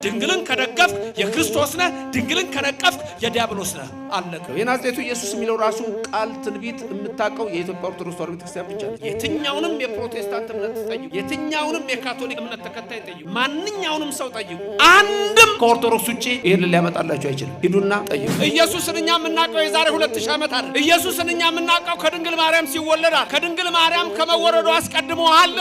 ድንግልን ከደገፍ የክርስቶስ ነህ ድንግልን ከነቀፍ የዲያብሎስ ነህ አለቀ የናዝሬቱ ኢየሱስ የሚለው ራሱ ቃል ትንቢት የምታቀው የኢትዮጵያ ኦርቶዶክስ ተዋሕዶ ቤተክርስቲያን ብቻ ነው የትኛውንም የፕሮቴስታንት እምነት ጠይቁ የትኛውንም የካቶሊክ እምነት ተከታይ ጠይቁ ማንኛውንም ሰው ጠይቁ አንድም ከኦርቶዶክስ ውጪ ይሄን ሊያመጣላችሁ አይችልም ሂዱና ጠይቁ ኢየሱስን እኛ የምናቀው የዛሬ 2000 ዓመት አይደል ኢየሱስን እኛ የምናቀው ከድንግል ማርያም ሲወለድ ከድንግል ማርያም ከመወረዱ አስቀድሞ አለ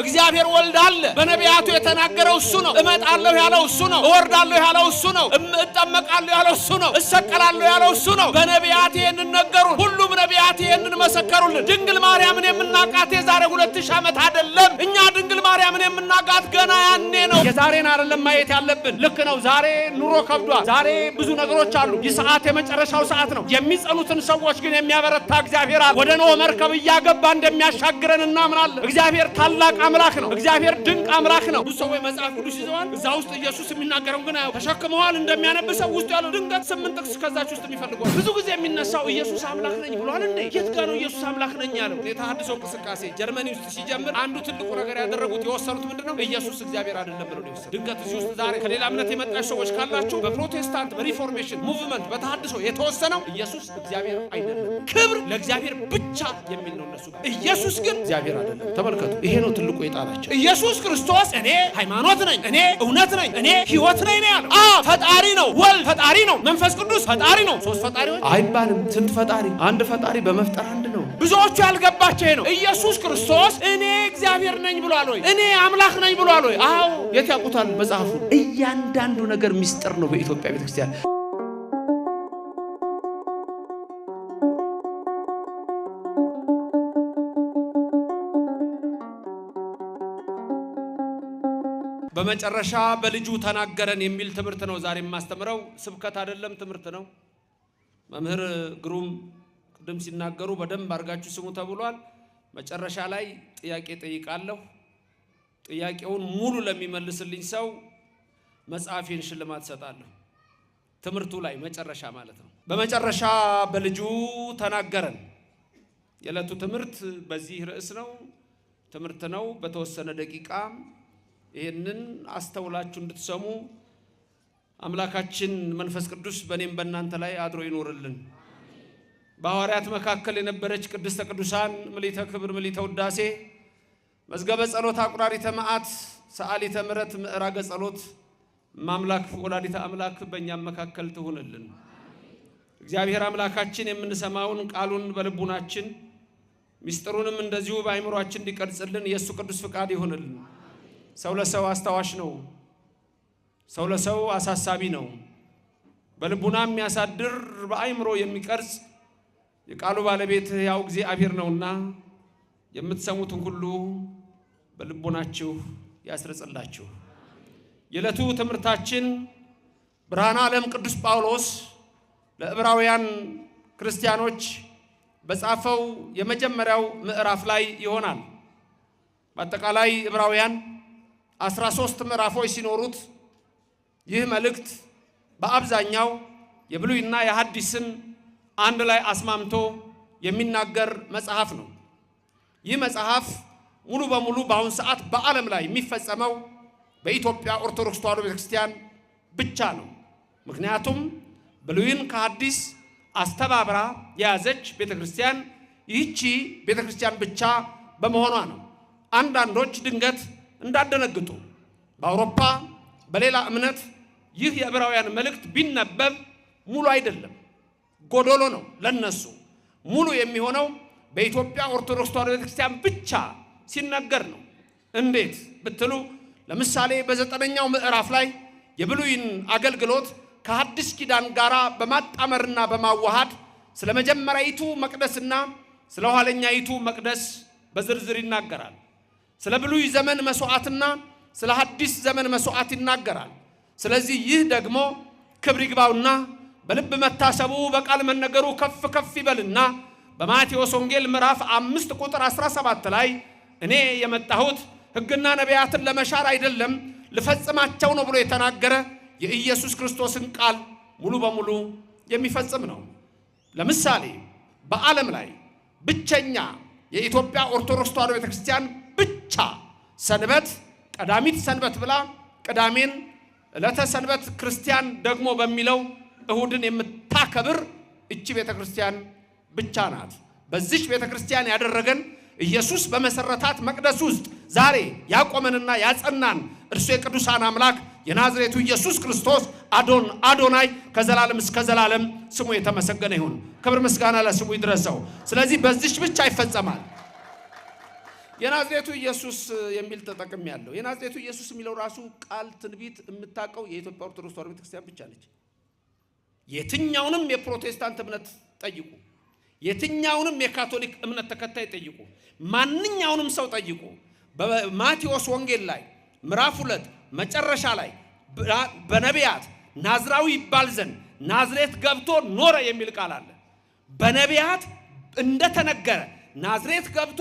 እግዚአብሔር ወልድ አለ በነቢያቱ የተናገረው እሱ ነው እመጣለሁ ያለው እሱ ነው እወርዳለሁ ያለው እሱ ነው እጠመቃለሁ ያለው እሱ ነው እሰቀላለሁ ያለው እሱ ነው በነቢያት ይሄንን ነገሩን ሁሉም ነቢያት ይሄንን መሰከሩልን ድንግል ማርያምን የምናቃት የዛሬ 2000 ዓመት አይደለም እኛ ድንግል ማርያምን የምናቃት ገና ያኔ ነው የዛሬን አይደለም ማየት ያለብን ልክ ነው ዛሬ ኑሮ ከብዷል ዛሬ ብዙ ነገሮች አሉ የሰዓት የመጨረሻው ሰዓት ነው የሚጸኑትን ሰዎች ግን የሚያበረታ እግዚአብሔር አለ ወደ ኖህ መርከብ እያገባ እንደሚያሻግረን እናምናለን እግዚአብሔር ታላቅ አምላክ ነው እግዚአብሔር ድንቅ አምላክ ነው ብዙ ሰዎች መጽሐፍ ቅዱስ ይዘዋል እዛ ውስጥ ኢየሱስ የሚናገረው ግን ተሸክመዋል እንደሚያነብሰው ውስጥ ያለው ድንገት 8 ጥቅስ ከዛች ውስጥ የሚፈልገው ብዙ ጊዜ የሚነሳው ኢየሱስ አምላክ ነኝ ብሏል እንዴ የት ጋር ነው ኢየሱስ አምላክ ነኝ ያለው የተሐድሶ እንቅስቃሴ ጀርመኒ ውስጥ ሲጀምር አንዱ ትልቁ ነገር ያደረጉት የወሰኑት ምንድነው ኢየሱስ እግዚአብሔር አይደለም ብለው ነው ድንገት እዚህ ውስጥ ዛሬ ከሌላ እምነት የመጣችሁ ሰዎች ካላችሁ በፕሮቴስታንት በሪፎርሜሽን ሙቭመንት በተሐድሶ የተወሰነው ኢየሱስ እግዚአብሔር አይደለም ክብር ለእግዚአብሔር ብቻ የሚል ነው እነሱ ኢየሱስ ግን እግዚአብሔር አይደለም ተመልከቱ ይሄ ነው ትልቁ የጣላቸው ኢየሱስ ክርስቶስ እኔ ሃይማኖት ነኝ እኔ እውነት ነኝ እኔ ሕይወት ነኝ ነው ያለው ፈጣሪ ነው ወልድ ፈጣሪ ነው መንፈስ ቅዱስ ፈጣሪ ነው ሶስት ፈጣሪዎች አይባልም ስንት ፈጣሪ አንድ ፈጣሪ በመፍጠር አንድ ነው ብዙዎቹ ያልገባቸው ነው ኢየሱስ ክርስቶስ እኔ እግዚአብሔር ነኝ ብሏል ወይ እኔ አምላክ ነኝ ብሏል ወይ አዎ የት ያውቁታል መጽሐፉ እያንዳንዱ ነገር ሚስጥር ነው በኢትዮጵያ ቤተክርስቲያን በመጨረሻ በልጁ ተናገረን የሚል ትምህርት ነው ዛሬ የማስተምረው ስብከት አይደለም ትምህርት ነው መምህር ግሩም ቅድም ሲናገሩ በደንብ አርጋችሁ ስሙ ተብሏል መጨረሻ ላይ ጥያቄ ጠይቃለሁ ጥያቄውን ሙሉ ለሚመልስልኝ ሰው መጽሐፌን ሽልማት ሰጣለሁ ትምህርቱ ላይ መጨረሻ ማለት ነው በመጨረሻ በልጁ ተናገረን የዕለቱ ትምህርት በዚህ ርዕስ ነው ትምህርት ነው በተወሰነ ደቂቃ ይሄንን አስተውላችሁ እንድትሰሙ አምላካችን መንፈስ ቅዱስ በእኔም በእናንተ ላይ አድሮ ይኖርልን በሐዋርያት መካከል የነበረች ቅድስተ ቅዱሳን ምልዕተ ክብር ምልዕተ ውዳሴ መዝገበ ጸሎት አቁራሪተ መዓት ሰዓሊተ ምሕረት ምዕራገ ጸሎት ማምላክ ወላዲተ አምላክ በእኛም መካከል ትሁንልን እግዚአብሔር አምላካችን የምንሰማውን ቃሉን በልቡናችን ሚስጥሩንም እንደዚሁ በአይምሮአችን እንዲቀርጽልን የሱ ቅዱስ ፍቃድ ይሁንልን ሰው ለሰው አስተዋሽ ነው ሰው ለሰው አሳሳቢ ነው በልቡና የሚያሳድር በአይምሮ የሚቀርጽ የቃሉ ባለቤት ያው እግዚአብሔር ነውና የምትሰሙትን ሁሉ በልቡናችሁ ያስረጽላችሁ የዕለቱ ትምህርታችን ብርሃነ ዓለም ቅዱስ ጳውሎስ ለዕብራውያን ክርስቲያኖች በጻፈው የመጀመሪያው ምዕራፍ ላይ ይሆናል በአጠቃላይ ዕብራውያን 13 ምዕራፎች ሲኖሩት ይህ መልእክት በአብዛኛው የብሉይና የሐዲስን አንድ ላይ አስማምቶ የሚናገር መጽሐፍ ነው ይህ መጽሐፍ ሙሉ በሙሉ በአሁን ሰዓት በዓለም ላይ የሚፈጸመው በኢትዮጵያ ኦርቶዶክስ ተዋሕዶ ቤተክርስቲያን ብቻ ነው ምክንያቱም ብሉይን ከሐዲስ አስተባብራ የያዘች ቤተክርስቲያን ይህቺ ቤተክርስቲያን ብቻ በመሆኗ ነው አንዳንዶች ድንገት እንዳደነግጡ በአውሮፓ በሌላ እምነት ይህ የዕብራውያን መልእክት ቢነበብ ሙሉ አይደለም ጎዶሎ ነው ለነሱ ሙሉ የሚሆነው በኢትዮጵያ ኦርቶዶክስ ተዋሕዶ ቤተክርስቲያን ብቻ ሲነገር ነው እንዴት ብትሉ ለምሳሌ በ9ኛው ምዕራፍ ላይ የብሉይን አገልግሎት ከሐዲስ ኪዳን ጋራ በማጣመርና በማዋሃድ ስለ መጀመሪያይቱ መቅደስና ስለ ኋለኛይቱ መቅደስ በዝርዝር ይናገራል ስለ ብሉይ ዘመን መስዋዕትና ስለ ሐዲስ ዘመን መስዋዕት ይናገራል ስለዚህ ይህ ደግሞ ክብር ይግባውና በልብ መታሰቡ በቃል መነገሩ ከፍ ከፍ ይበልና በማቴዎስ ወንጌል ምዕራፍ 5 ቁጥር 17 ላይ እኔ የመጣሁት ሕግና ነቢያትን ለመሻር አይደለም ልፈጽማቸው ነው ብሎ የተናገረ የኢየሱስ ክርስቶስን ቃል ሙሉ በሙሉ የሚፈጽም ነው ለምሳሌ በዓለም ላይ ብቸኛ የኢትዮጵያ ኦርቶዶክስ ተዋሕዶ ቤተክርስቲያን ብቻ ሰንበት ቀዳሚት ሰንበት ብላ ቅዳሜን ለተሰንበት ክርስቲያን ደግሞ በሚለው እሁድን የምታከብር እቺ ቤተክርስቲያን ብቻ ናት። በዚች ቤተክርስቲያን ያደረገን ኢየሱስ በመሰረታት መቅደስ ውስጥ ዛሬ ያቆመንና ያጸናን እርሱ የቅዱሳን አምላክ የናዝሬቱ ኢየሱስ ክርስቶስ አዶናይ ከዘላለም እስከ ዘላለም ስሙ የተመሰገነ ይሁን። ክብር ምስጋና ለስሙ ይድረሰው። ስለዚህ በዚች ብቻ ይፈጸማል። የናዝሬቱ ኢየሱስ የሚል ተጠቅም ያለው የናዝሬቱ ኢየሱስ የሚለው ራሱ ቃል ትንቢት የምታቀው የኢትዮጵያ ኦርቶዶክስ ተዋሕዶ ቤተክርስቲያን ብቻ ነች። የትኛውንም የፕሮቴስታንት እምነት ጠይቁ፣ የትኛውንም የካቶሊክ እምነት ተከታይ ጠይቁ፣ ማንኛውንም ሰው ጠይቁ። በማቴዎስ ወንጌል ላይ ምዕራፍ 2 መጨረሻ ላይ በነቢያት ናዝራዊ ይባል ዘንድ ናዝሬት ገብቶ ኖረ የሚል ቃል አለ። በነቢያት እንደተነገረ ናዝሬት ገብቶ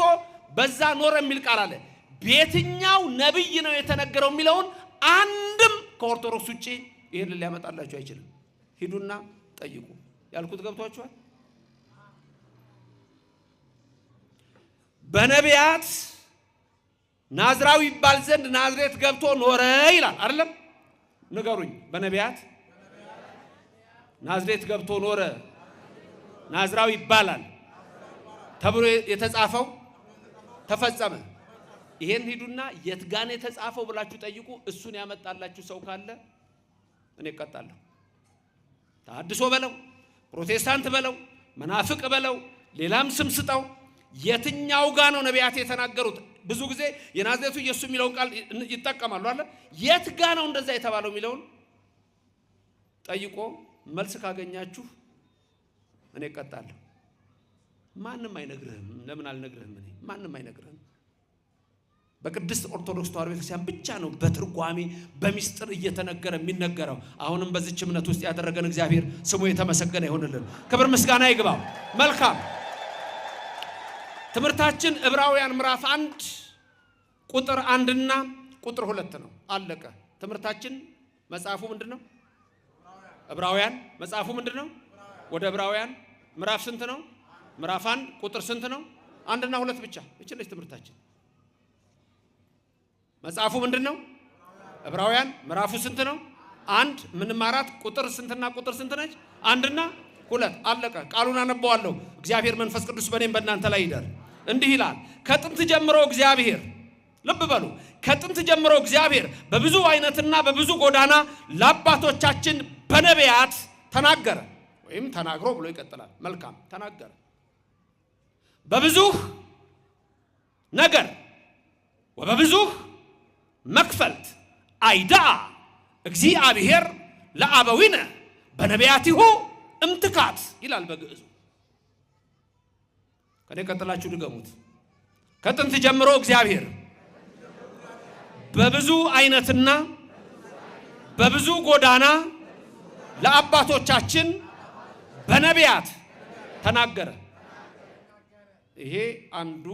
በዛ ኖረ የሚል ቃል አለ። በየትኛው ነብይ ነው የተነገረው የሚለውን አንድም ከኦርቶዶክስ ውጪ ይሄን ሊያመጣላችሁ አይችልም። ሂዱና ጠይቁ። ያልኩት ገብቷችኋል? በነቢያት ናዝራዊ ይባል ዘንድ ናዝሬት ገብቶ ኖረ ይላል አይደለም? ንገሩኝ። በነቢያት ናዝሬት ገብቶ ኖረ ናዝራዊ ይባላል ተብሎ የተጻፈው ተፈጸመ። ይሄን ሂዱና የት ጋር ነው የተጻፈው ብላችሁ ጠይቁ። እሱን ያመጣላችሁ ሰው ካለ እኔ እቀጣለሁ። ታድሶ በለው፣ ፕሮቴስታንት በለው፣ መናፍቅ በለው፣ ሌላም ስም ስጠው። የትኛው ጋር ነው ነቢያት የተናገሩት? ብዙ ጊዜ የናዝሬቱ ኢየሱስ የሚለውን ቃል ይጠቀማሉ አይደል? የት ጋር ነው እንደዛ የተባለው የሚለውን ጠይቆ መልስ ካገኛችሁ እኔ እቀጣለሁ። ማንም አይነግርህም። ለምን አልነግርህም? እኔ ማንም አይነግርህም። በቅድስት ኦርቶዶክስ ተዋሕዶ ቤተክርስቲያን ብቻ ነው በትርጓሜ በሚስጥር እየተነገረ የሚነገረው። አሁንም በዚች እምነት ውስጥ ያደረገን እግዚአብሔር ስሙ የተመሰገነ ይሁንልን። ክብር ምስጋና ይግባው። መልካም ትምህርታችን ዕብራውያን ምዕራፍ 1 ቁጥር 1 እና ቁጥር 2 ነው። አለቀ ትምህርታችን። መጽሐፉ ምንድነው? ዕብራውያን። መጽሐፉ ምንድነው? ወደ ዕብራውያን ምዕራፍ ስንት ነው? ምዕራፍ 1 ቁጥር ስንት ነው? 1 እና 2 ብቻ። እቺ ነች ትምህርታችን። መጽሐፉ ምንድነው? ዕብራውያን። ምዕራፉ ስንት ነው? 1 ምንማራት ቁጥር ስንትና ቁጥር ስንት ነች? 1 እና 2። አለቀ። ቃሉን አነበዋለሁ። እግዚአብሔር መንፈስ ቅዱስ በእኔም በእናንተ ላይ ይደር። እንዲህ ይላል። ከጥንት ጀምሮ እግዚአብሔር፣ ልብ በሉ፣ ከጥንት ጀምሮ እግዚአብሔር በብዙ አይነትና በብዙ ጎዳና ለአባቶቻችን በነቢያት ተናገረ። ወይም ተናግሮ ብሎ ይቀጥላል። መልካም ተናገረ። በብዙ ነገር ወበብዙ መክፈልት አይዳ እግዚአብሔር ለአበዊነ በነቢያቲሁ እምትካት ይላል በግዕዙ። ከኔ ቀጥላችሁ ድገሙት። ከጥንት ጀምሮ እግዚአብሔር በብዙ አይነትና በብዙ ጎዳና ለአባቶቻችን በነቢያት ተናገረ። ይሄ አንዱ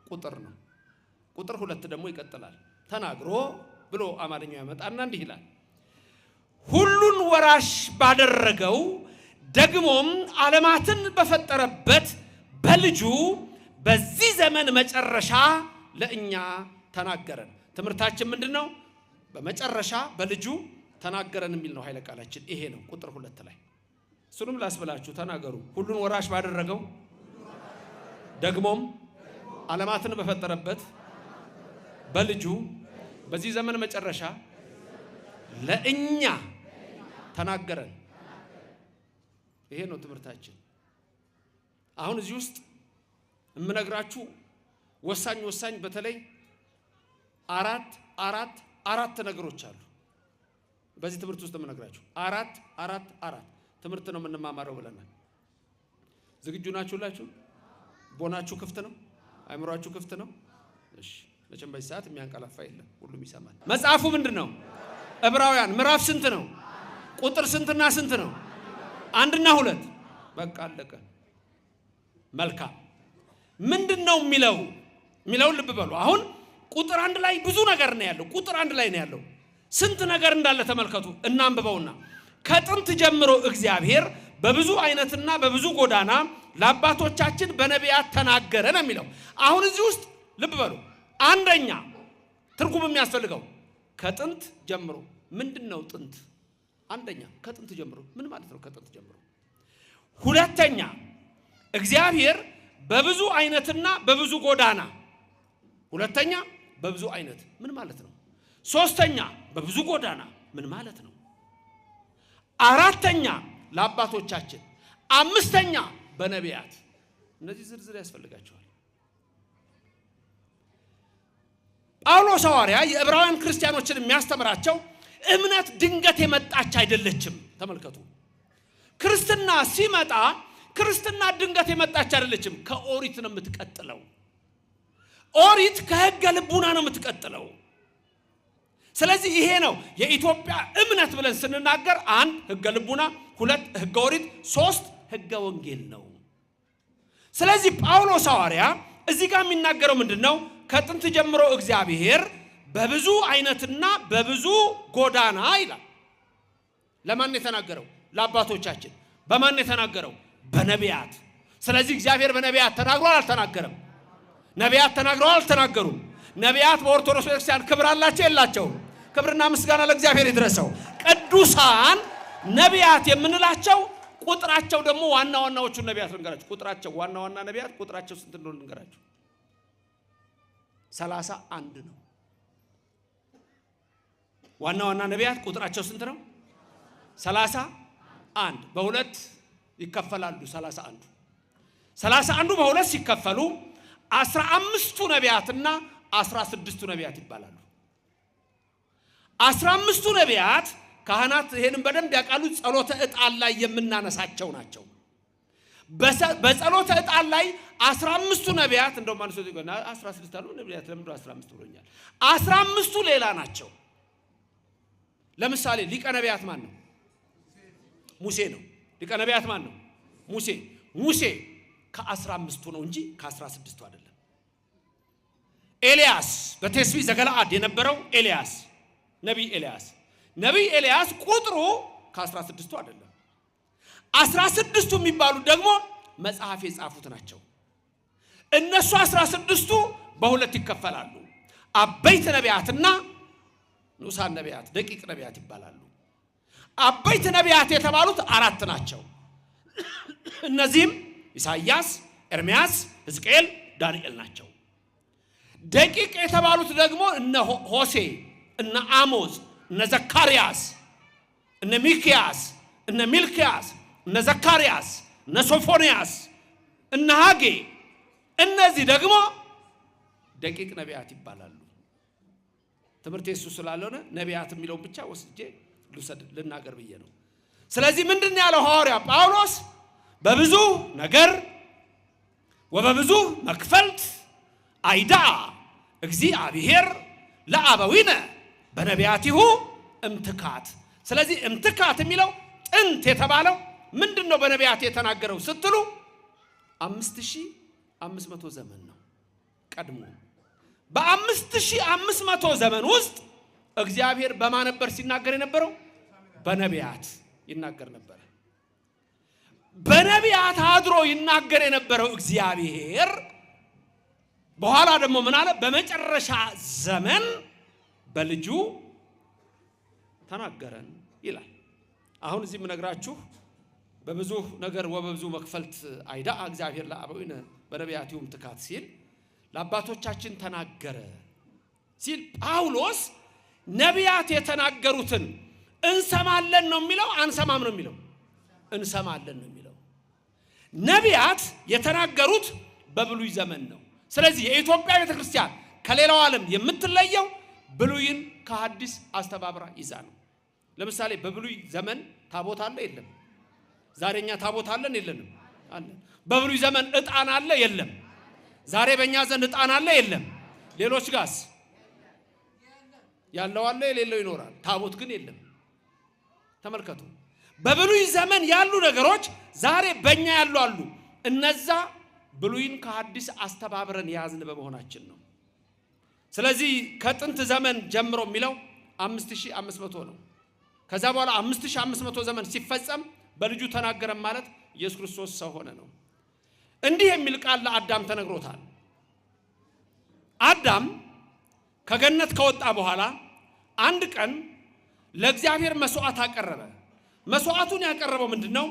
ቁጥር ነው። ቁጥር 2 ደግሞ ይቀጥላል። ተናግሮ ብሎ አማርኛው ያመጣና እንዲህ ይላል። ሁሉን ወራሽ ባደረገው ደግሞም ዓለማትን በፈጠረበት በልጁ በዚህ ዘመን መጨረሻ ለእኛ ተናገረን። ትምህርታችን ምንድነው? በመጨረሻ በልጁ ተናገረን የሚል ነው ኃይለ ቃላችን። ይሄ ነው ቁጥር 2 ላይ። እሱንም ላስብላችሁ። ተናገሩ። ሁሉን ወራሽ ባደረገው ደግሞም ዓለማትን በፈጠረበት በልጁ በዚህ ዘመን መጨረሻ ለእኛ ተናገረን። ይሄ ነው ትምህርታችን። አሁን እዚህ ውስጥ የምነግራችሁ ወሳኝ በተለይ አራት ነገሮች አሉ። በዚህ ትምህርት ውስጥ የምነግራችሁ አራት ትምህርት ነው የምንማማረው ብለናል። ዝግጁ ናችሁላችሁ? ቦናችሁ ክፍት ነው? አይምሯችሁ ክፍት ነው? እሺ። መቼም በዚህ ሰዓት የሚያንቀላፋ የለም፣ ሁሉም ይሰማል። መጽሐፉ ምንድነው? ዕብራውያን ምዕራፍ ስንት ነው? ቁጥር ስንትና ስንት ነው? 1 እና 2። በቃ አለቀ። መልካም። ምንድነው የሚለው ልብ በሉ። አሁን ቁጥር 1 ላይ ብዙ ነገር ነው ያለው። ቁጥር 1 ላይ ነው ያለው። ስንት ነገር እንዳለ ተመልከቱ። እናንብበውና ከጥንት ጀምሮ እግዚአብሔር በብዙ አይነትና በብዙ ጎዳና ለአባቶቻችን በነቢያት ተናገረ ነው የሚለው። አሁን እዚህ ውስጥ ልብ በሉ። አንደኛ ትርጉም የሚያስፈልገው ከጥንት ጀምሮ ምንድነው ጥንት? አንደኛ ከጥንት ጀምሮ ምን ማለት ነው? ከጥንት ጀምሮ። ሁለተኛ እግዚአብሔር በብዙ አይነትና በብዙ ጎዳና። ሁለተኛ በብዙ አይነት ምን ማለት ነው? ሶስተኛ በብዙ ጎዳና ምን ማለት ነው? አራተኛ ለአባቶቻችን፣ አምስተኛ በነቢያት። እነዚህ ዝርዝር ያስፈልጋቸዋል። ጳውሎስ ሐዋርያ የዕብራውያን ክርስቲያኖችን የሚያስተምራቸው እምነት ድንገት የመጣች አይደለችም። ተመልከቱ፣ ክርስትና ሲመጣ ክርስትና ድንገት የመጣች አይደለችም። ከኦሪት ነው የምትቀጥለው። ኦሪት ከሕገ ልቡና ነው የምትቀጥለው። ስለዚህ ይሄ ነው የኢትዮጵያ እምነት ብለን ስንናገር፣ 1 ሕገ ልቡና፣ 2 ሕገ ኦሪት፣ 3 ሕገ ወንጌል ነው። ስለዚህ ጳውሎስ ሐዋርያ እዚህ ጋር የሚናገረው ምንድነው? ከጥንት ጀምሮ እግዚአብሔር በብዙ አይነትና በብዙ ጎዳና ይላል። ለማን የተናገረው? ለአባቶቻችን። በማን የተናገረው? በነቢያት። ስለዚህ እግዚአብሔር በነቢያት ተናግሯል አልተናገረም? ነቢያት ተናግረዋል አልተናገሩም? ነቢያት በኦርቶዶክስ ቤተክርስቲያን ክብር አላቸው የላቸውም? ክብርና ምስጋና ለእግዚአብሔር ይድረሰው። ቅዱሳን ነቢያት የምንላቸው ቁጥራቸው ደግሞ ዋና ዋናዎቹ ነቢያት ልንገራችሁ። ቁጥራቸው ዋና ዋና ነቢያት ቁጥራቸው ስንት እንደሆነ ልንገራችሁ። 31 ነው። ዋና ዋና ነቢያት ቁጥራቸው ስንት ነው? 31። በሁለት ይከፈላሉ። 31 በሁለት ሲከፈሉ 15ቱ ነቢያትና 16ቱ ነቢያት ይባላሉ። 15ቱ ነቢያት ካህናት ይሄንን በደንብ ያውቃሉ። ጸሎተ ዕጣን ላይ የምናነሳቸው ናቸው። በጸሎተ ዕጣን ላይ 15ቱ ነቢያት እንደውም አንሶ ይገና 16 አሉ ነቢያት ለምንድነው 15 ብሎኛል? 15ቱ ሌላ ናቸው። ለምሳሌ ሊቀ ነቢያት ማን ነው? ሙሴ ነው። ሊቀ ነቢያት ማን ነው? ሙሴ። ሙሴ ከ15ቱ ነው እንጂ ከ16ቱ አይደለም። ኤልያስ በቴስቢ ዘገለዓድ የነበረው ኤልያስ ነቢይ ኤልያስ ቁጥሩ ከ16ቱ አይደለም። 16ቱ የሚባሉት ደግሞ መጽሐፍ የጻፉት ናቸው። እነሱ 16ቱ በሁለት ይከፈላሉ። አበይት ነቢያትና ንዑሳን ነቢያት፣ ደቂቅ ነቢያት ይባላሉ። አበይት ነቢያት የተባሉት 4 ናቸው። እነዚህም ኢሳይያስ፣ ኤርምያስ፣ ሕዝቅኤል፣ ዳንኤል ናቸው። ደቂቅ የተባሉት ደግሞ እነ ሆሴ፣ እነ አሞዝ፣ እነ ዘካርያስ፣ እነ ሚክያስ፣ እነ ሚልክያስ፣ እነ ዘካርያስ፣ እነ ሶፎንያስ፣ እነ ሐጌ፣ እነዚህ ደግሞ ደቂቅ ነቢያት ይባላሉ። ትምህርት የሱ ስላልሆነ ነቢያት የሚለውን ብቻ ወስጄ ልናገር ብዬ ነው። ስለዚህ ምንድነው ያለው ሐዋርያ ጳውሎስ? በብዙ ነገር ወበብዙ መክፈልት አይዳ እግዚአብሔር ለአበዊነ በነቢያቲሁ እምትካት። ስለዚህ እምትካት የሚለው ጥንት የተባለው ምንድነው? በነቢያት የተናገረው ስትሉ 5500 ዘመን ነው ቀድሞ። በ5500 ዘመን ውስጥ እግዚአብሔር በማን ነበር ሲናገር የነበረው? በነቢያት ይናገር ነበር። በነቢያት አድሮ ይናገር የነበረው እግዚአብሔር በኋላ ደግሞ ምን አለ? በመጨረሻ ዘመን በልጁ ተናገረን ይላል። አሁን እዚህ የምነግራችሁ በብዙ ነገር ወበብዙ መክፈልት አይዳ እግዚአብሔር ለአበዊነ በነቢያቲሁ እምትካት ሲል ለአባቶቻችን ተናገረ ሲል ጳውሎስ ነቢያት የተናገሩትን እንሰማለን ነው የሚለው? አንሰማም ነው የሚለው? እንሰማለን ነው የሚለው። ነቢያት የተናገሩት በብሉይ ዘመን ነው። ስለዚህ የኢትዮጵያ ቤተክርስቲያን ከሌላው ዓለም የምትለየው ብሉይን ከሐዲስ አስተባብራ ይዛ ነው። ለምሳሌ በብሉይ ዘመን ታቦት አለ የለም? ዛሬኛ ታቦት አለን የለንም? አለ። በብሉይ ዘመን ዕጣን አለ የለም? ዛሬ በእኛ ዘንድ ዕጣን አለ የለም? ሌሎች ጋስ ያለው አለ የሌለው ይኖራል። ታቦት ግን የለም። ተመልከቱ። በብሉይ ዘመን ያሉ ነገሮች ዛሬ በእኛ ያሉ አሉ። እነዛ ብሉይን ከሐዲስ አስተባብረን ያዝን በመሆናችን ነው። ስለዚህ ከጥንት ዘመን ጀምሮ የሚለው 5500 ነው። ከዛ በኋላ 5500 ዘመን ሲፈጸም በልጁ ተናገረን ማለት ኢየሱስ ክርስቶስ ሰው ሆነ ነው። እንዲህ የሚል ቃል ለአዳም ተነግሮታል። አዳም ከገነት ከወጣ በኋላ አንድ ቀን ለእግዚአብሔር መስዋዕት አቀረበ። መስዋዕቱን ያቀረበው ምንድነው?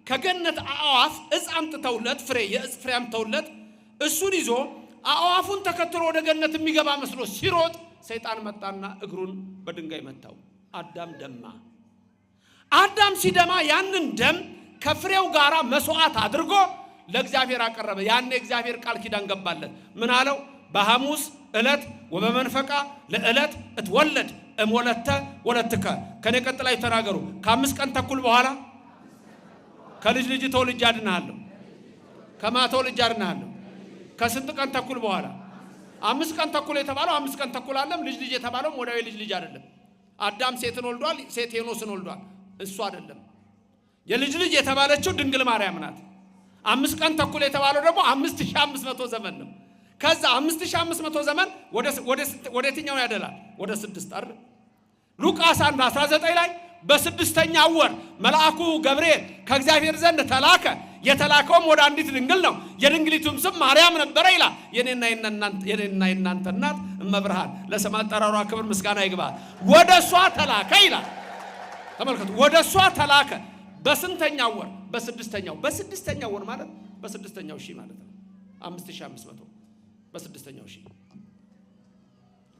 ከገነት አዕዋፍ ዕፅ አምጥተውለት ፍሬ የዕፅ ፍሬ አምጥተውለት እሱን ይዞ አዕዋፉን ተከትሎ ወደ ገነት የሚገባ መስሎ ሲሮጥ ሰይጣን መጣና እግሩን በድንጋይ መታው። አዳም ደማ። አዳም ሲደማ ያንን ደም ከፍሬው ጋራ መስዋዕት አድርጎ ለእግዚአብሔር አቀረበ። ያን እግዚአብሔር ቃል ኪዳን ገባለት። ምን አለው? በሐሙስ ዕለት ወበመንፈቃ ለዕለት እትወለድ እሞለተ ወለትከ። ከኔ ቀጥላይ ተናገሩ። ከ5 ቀን ተኩል በኋላ ከልጅ ልጅ ተወልጄ አድንሃለሁ። ከማ ተወልጄ አድንሃለሁ? ከስንት ቀን ተኩል በኋላ? 5 ቀን ተኩል የተባለው 5 ቀን ተኩል አለም። ልጅ ልጅ የተባለው ወዳዊ ልጅ ልጅ አይደለም። አዳም ሴትን ወልዷል፣ ሴት ሄኖስን ወልዷል። እሱ አይደለም። የልጅ ልጅ የተባለችው ድንግል ማርያም ናት። 5 ቀን ተኩል የተባለው ደግሞ 5500 ዘመን ነው። ከዛ 5500 ዘመን ወደ የትኛው ያደላል? ወደ 6 አይደል? ሉቃስ 1:19 ላይ በ6ኛው ወር መልአኩ ገብርኤል ከእግዚአብሔር ዘንድ ተላከ። የተላከውም ወደ አንዲት ድንግል ነው። የድንግሊቱም ስም ማርያም ነበረ ይላል። የኔና የናንተ እናት እመብርሃን ለስም አጠራሯ ክብር ምስጋና ይግባል። ወደሷ ተላከ ይላል። ተመልከቱ፣ ወደሷ ተላከ። በስንተኛው ወር? በ6ኛው። በ6ኛው ወር ማለት በ6ኛው ሺህ ማለት ነው። 5500 በ6ኛው ሺህ።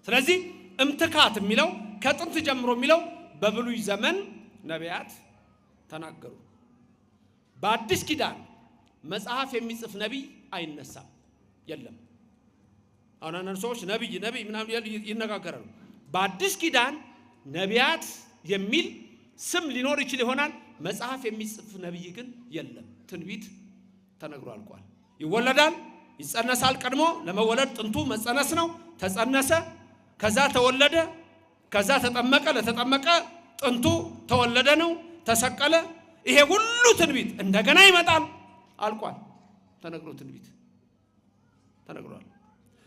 ስለዚህ እምትካት የሚለው ከጥንት ጀምሮ የሚለው በብሉይ ዘመን ነቢያት ተናገሩ። በአዲስ ኪዳን መጽሐፍ የሚጽፍ ነቢይ አይነሳም፣ የለም። አሁን አንዳንድ ሰዎች ነቢይ ምናምን ይነጋገራሉ። በአዲስ ኪዳን ነቢያት የሚል ስም ሊኖር ይችል ይሆናል። መጽሐፍ የሚጽፍ ነቢይ ግን የለም። ትንቢት ተነግሮ አልቋል። ይወለዳል፣ ይጸነሳል። ቀድሞ ለመወለድ ጥንቱ መጸነስ ነው። ተጸነሰ፣ ከዛ ተወለደ፣ ከዛ ተጠመቀ። ለተጠመቀ ጥንቱ ተወለደ ነው። ተሰቀለ። ይሄ ሁሉ ትንቢት እንደገና ይመጣል፣ አልቋል። ተነግሮ ትንቢት ተነግሯል።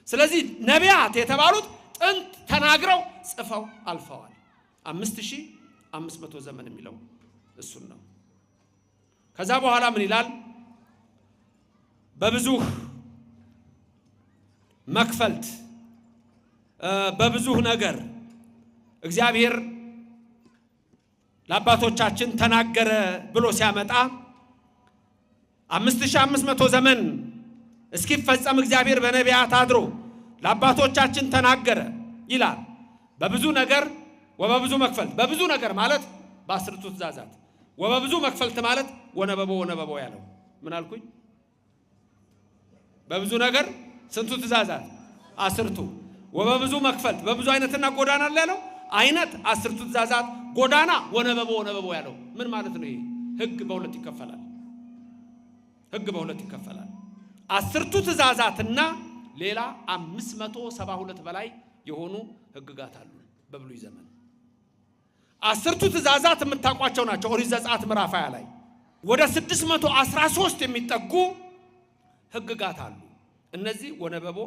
ስለዚህ ነቢያት የተባሉት ጥንት ተናግረው ጽፈው አልፈዋል። 5500 ዘመን የሚለው እሱን ነው። ከዛ በኋላ ምን ይላል? በብዙ መክፈልት በብዙ ነገር እግዚአብሔር ለአባቶቻችን ተናገረ ብሎ ሲያመጣ 5500 ዘመን እስኪፈጸም እግዚአብሔር በነቢያት አድሮ ለአባቶቻችን ተናገረ ይላል። በብዙ ነገር ወበብዙ መክፈልት። በብዙ ነገር ማለት በ10ቱ ትእዛዛት፣ ወበብዙ መክፈልት ማለት ወነበቦ ያለው ምን አልኩኝ? በብዙ ነገር ስንቱ ትእዛዛት? 10ቱ። ወበብዙ መክፈልት በብዙ አይነትና ጎዳና ያለው አይነት 10ቱ ትእዛዛት፣ ጎዳና ወነበቦ ያለው ምን ማለት ነው? ይሄ ህግ በሁለት ይከፈላል። ህግ በሁለት ይከፈላል። 10ቱ ትእዛዛትና ሌላ 572 በላይ የሆኑ ህግጋት አሉ በብሉይ ዘመን። 10ቱ ትእዛዛት የምታውቋቸው ናቸው። ኦሪት ዘጸአት ምዕራፍ 20 ላይ ወደ 613 የሚጠጉ ህግጋት አሉ። እነዚህ ወነበቦ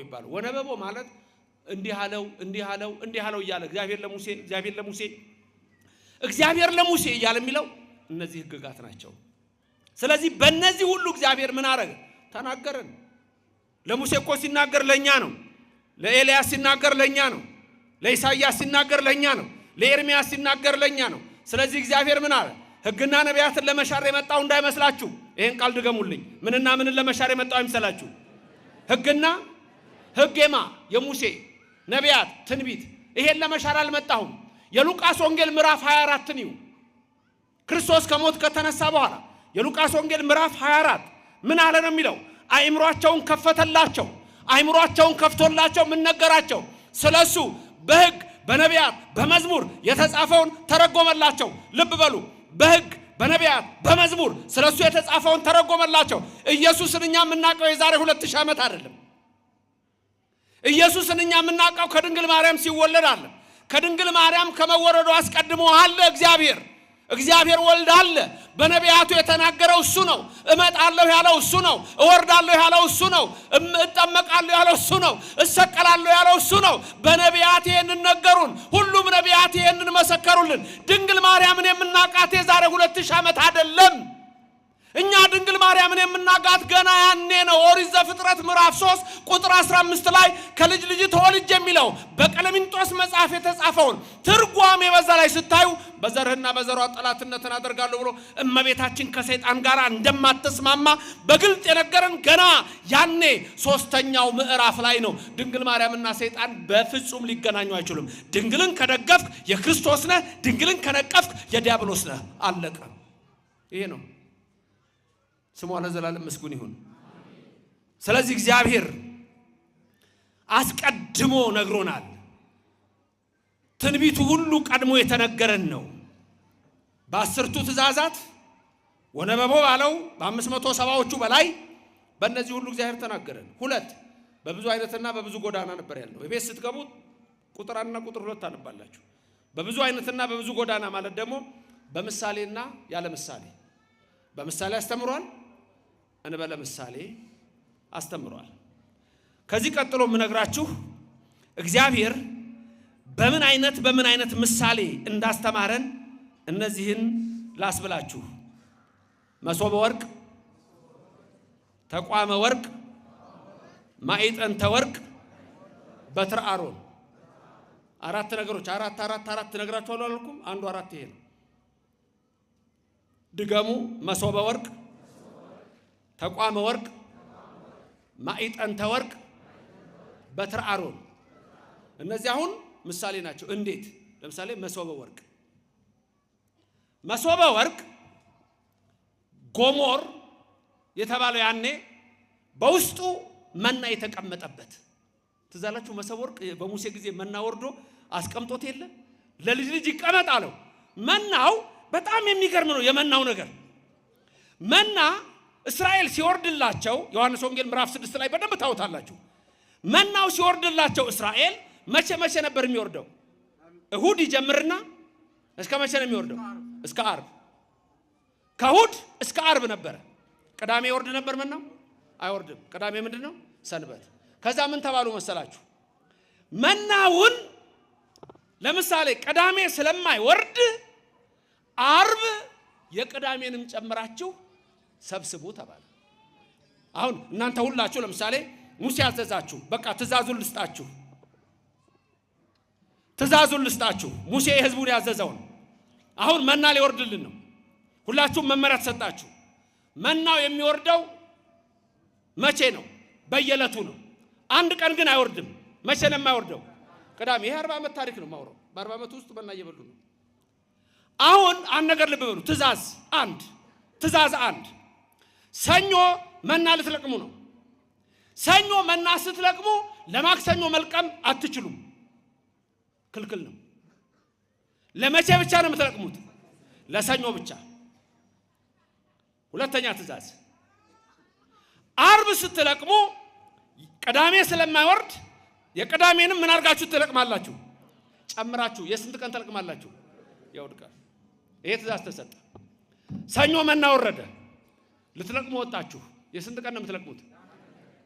ይባላሉ። ወነበቦ ማለት እንዲህ አለው እያለ እግዚአብሔር ለሙሴ እያለ የሚለው እነዚህ ህግጋት ናቸው። ስለዚህ በእነዚህ ሁሉ እግዚአብሔር ምን አረገ? ተናገረን። ለሙሴ እኮ ሲናገር ለኛ ነው። ለኤልያስ ሲናገር ለኛ ነው። ለኢሳይያስ ሲናገር ለኛ ነው። ለኤርሚያስ ሲናገር ለኛ ነው። ስለዚህ እግዚአብሔር ምን አለ? ህግና ነቢያትን ለመሻር የመጣው እንዳይመስላችሁ። ይሄን ቃል ድገሙልኝ። ምንና ምንን ለመሻር የመጣው አይመስላችሁ? ህግማ የሙሴ ነቢያት ትንቢት፣ ይሄን ለመሻር አልመጣሁም። የሉቃስ ወንጌል ምዕራፍ 24 ነው። ክርስቶስ ከሞት ከተነሳ በኋላ የሉቃስ ወንጌል ምዕራፍ 24 ምን አለ ነው የሚለው? አይምሮአቸውን ከፈተላቸው። አይምሮአቸውን ከፍቶላቸው ምን ነገራቸው? ስለሱ በህግ በነቢያት በመዝሙር የተጻፈውን ተረጎመላቸው። ልብ በሉ፣ በህግ በነቢያት በመዝሙር ስለሱ የተጻፈውን ተረጎመላቸው። ኢየሱስን እኛ የምናውቀው የዛሬ 2000 ዓመት አይደለም። ኢየሱስን እኛ የምናውቀው ከድንግል ማርያም ሲወለድ አለ። ከድንግል ማርያም ከመወረዱ አስቀድሞ አለ እግዚአብሔር ወልድ አለ። በነቢያቱ የተናገረው እሱ ነው። እመጣለሁ ያለው እሱ ነው። እወርዳለሁ ያለው እሱ ነው። እጠመቃለሁ ያለው እሱ ነው። እሰቀላለሁ ያለው እሱ ነው። በነቢያት ይሄንን ነገሩን። ሁሉም ነቢያት ይሄንን መሰከሩልን። ድንግል ማርያምን የምናውቃት የዛሬ 2000 ዓመት አይደለም። እኛ ድንግል ማርያምን የምናጋት ገና ያኔ ነው። ኦሪት ዘፍጥረት ምዕራፍ 3 ቁጥር 15 ላይ ከልጅ ልጅ ተወልጅ የሚለው በቀለሚንጦስ መጽሐፍ የተጻፈውን ትርጓሜ በዛ ላይ ስታዩ በዘርህና በዘሯ ጠላትነትን አደርጋለሁ ብሎ እመቤታችን ከሰይጣን ጋር እንደማትስማማ በግልጥ የነገረን ገና ያኔ 3ኛው ምዕራፍ ላይ ነው። ድንግል ማርያምና ሰይጣን በፍጹም ሊገናኙ አይችሉም። ድንግልን ከደገፍክ የክርስቶስ ነህ፣ ድንግልን ከነቀፍክ የዲያብሎስ ነህ። አለቀ። ይሄ ነው። ስሙ ለዘላለም ምስጉን ይሁን። ስለዚህ እግዚአብሔር አስቀድሞ ነግሮናል። ትንቢቱ ሁሉ ቀድሞ የተነገረን ነው። በ10ቱ ትእዛዛት ወነበቦ ባለው በ570ዎቹ በላይ በእነዚህ ሁሉ እግዚአብሔር ተናገረን። 2 በብዙ አይነትና በብዙ ጎዳና ነበር ያለው። በቤት ስትገቡ ቁጥር 1 እና ቁጥር 2 አነባላችሁ። በብዙ አይነትና በብዙ ጎዳና ማለት ደግሞ በምሳሌና ያለ ምሳሌ። በምሳሌ አስተምሯል፣ እንበለ ምሳሌ አስተምሯል። ከዚህ ቀጥሎ የምነግራችሁ እግዚአብሔር በምን አይነት ምሳሌ እንዳስተማረን እነዚህን ላስብላችሁ። መሶበ ወርቅ፣ ተቋመ ወርቅ፣ ማዕጠንተ ወርቅ፣ በትረ አሮን። 4 ነገሮች። አራት ነግራችኋለሁ አላልኩም? አንዱ 4 ይሄ ነው። ድገሙ። መሶበ ወርቅ፣ ተቋመ ወርቅ፣ ማዕጠንተ ወርቅ፣ በትረ አሮን። እነዚህ አሁን ምሳሌ ናቸው። እንዴት? ለምሳሌ መሶበ ወርቅ። መሶበ ወርቅ ጎሞር የተባለው ያኔ በውስጡ መና የተቀመጠበት ትዛላችሁ። መሶበ ወርቅ በሙሴ ጊዜ መና ወርዶ አስቀምጦት የለ ለልጅ ልጅ ይቀመጥ አለው። መናው በጣም የሚገርም ነው። የመናው ነገር መና እስራኤል ሲወርድላቸው ዮሐንስ ወንጌል ምዕራፍ 6 ላይ በደንብ ታውታላችሁ። መናው ሲወርድላቸው እስራኤል መቼ ነበር የሚወርደው? እሁድ ይጀምርና እስከ መቼ ነው የሚወርደው? እስከ ዓርብ። ከእሁድ እስከ ዓርብ ነበረ። ቅዳሜ ይወርድ ነበር መናው? አይወርድም። ቅዳሜ ምንድነው? ሰንበት። ከዛ ምን ተባሉ መሰላችሁ? መናውን ለምሳሌ ቅዳሜ ስለማይወርድ ዓርብ የቅዳሜንም ጨምራችሁ ሰብስቡ ተባለ። አሁን እናንተ ሁላችሁ ለምሳሌ ሙሴ ያዘዛችሁ በቃ ትእዛዙን ልስጣችሁ ሙሴ ህዝቡን ያዘዘውን። አሁን መና ሊወርድልን ነው። ሁላችሁም መመሪያ ተሰጣችሁ። መናው የሚወርደው መቼ ነው? በየዕለቱ ነው። አንድ ቀን ግን አይወርድም። መቼ ነው የማይወርደው? ቅዳሜ። ይሄ 40 ዓመት ታሪክ ነው ማውራው። በ40 ዓመት ውስጥ መና እየበሉ ነው። አሁን አንድ ነገር ልብ በሉ። ትእዛዝ አንድ ሰኞ መና ልትለቅሙ ነው። ሰኞ መና ስትለቅሙ ለማክሰኞ መልቀም አትችሉም፣ ክልክል ነው። ለመቼ ብቻ ነው የምትለቅሙት? ለሰኞ ብቻ። ሁለተኛ ትእዛዝ፣ ዓርብ ስትለቅሙ ቅዳሜ ስለማይወርድ የቅዳሜንም ምን አድርጋችሁ ትለቅማላችሁ? ጨምራችሁ። የስንት ቀን ትለቅማላችሁ? የእሑድ ቀን። ይሄ ትእዛዝ ተሰጠ። ሰኞ መና ወረደ፣ ልትለቅሙ ወጣችሁ። የስንት ቀን ነው የምትለቅሙት?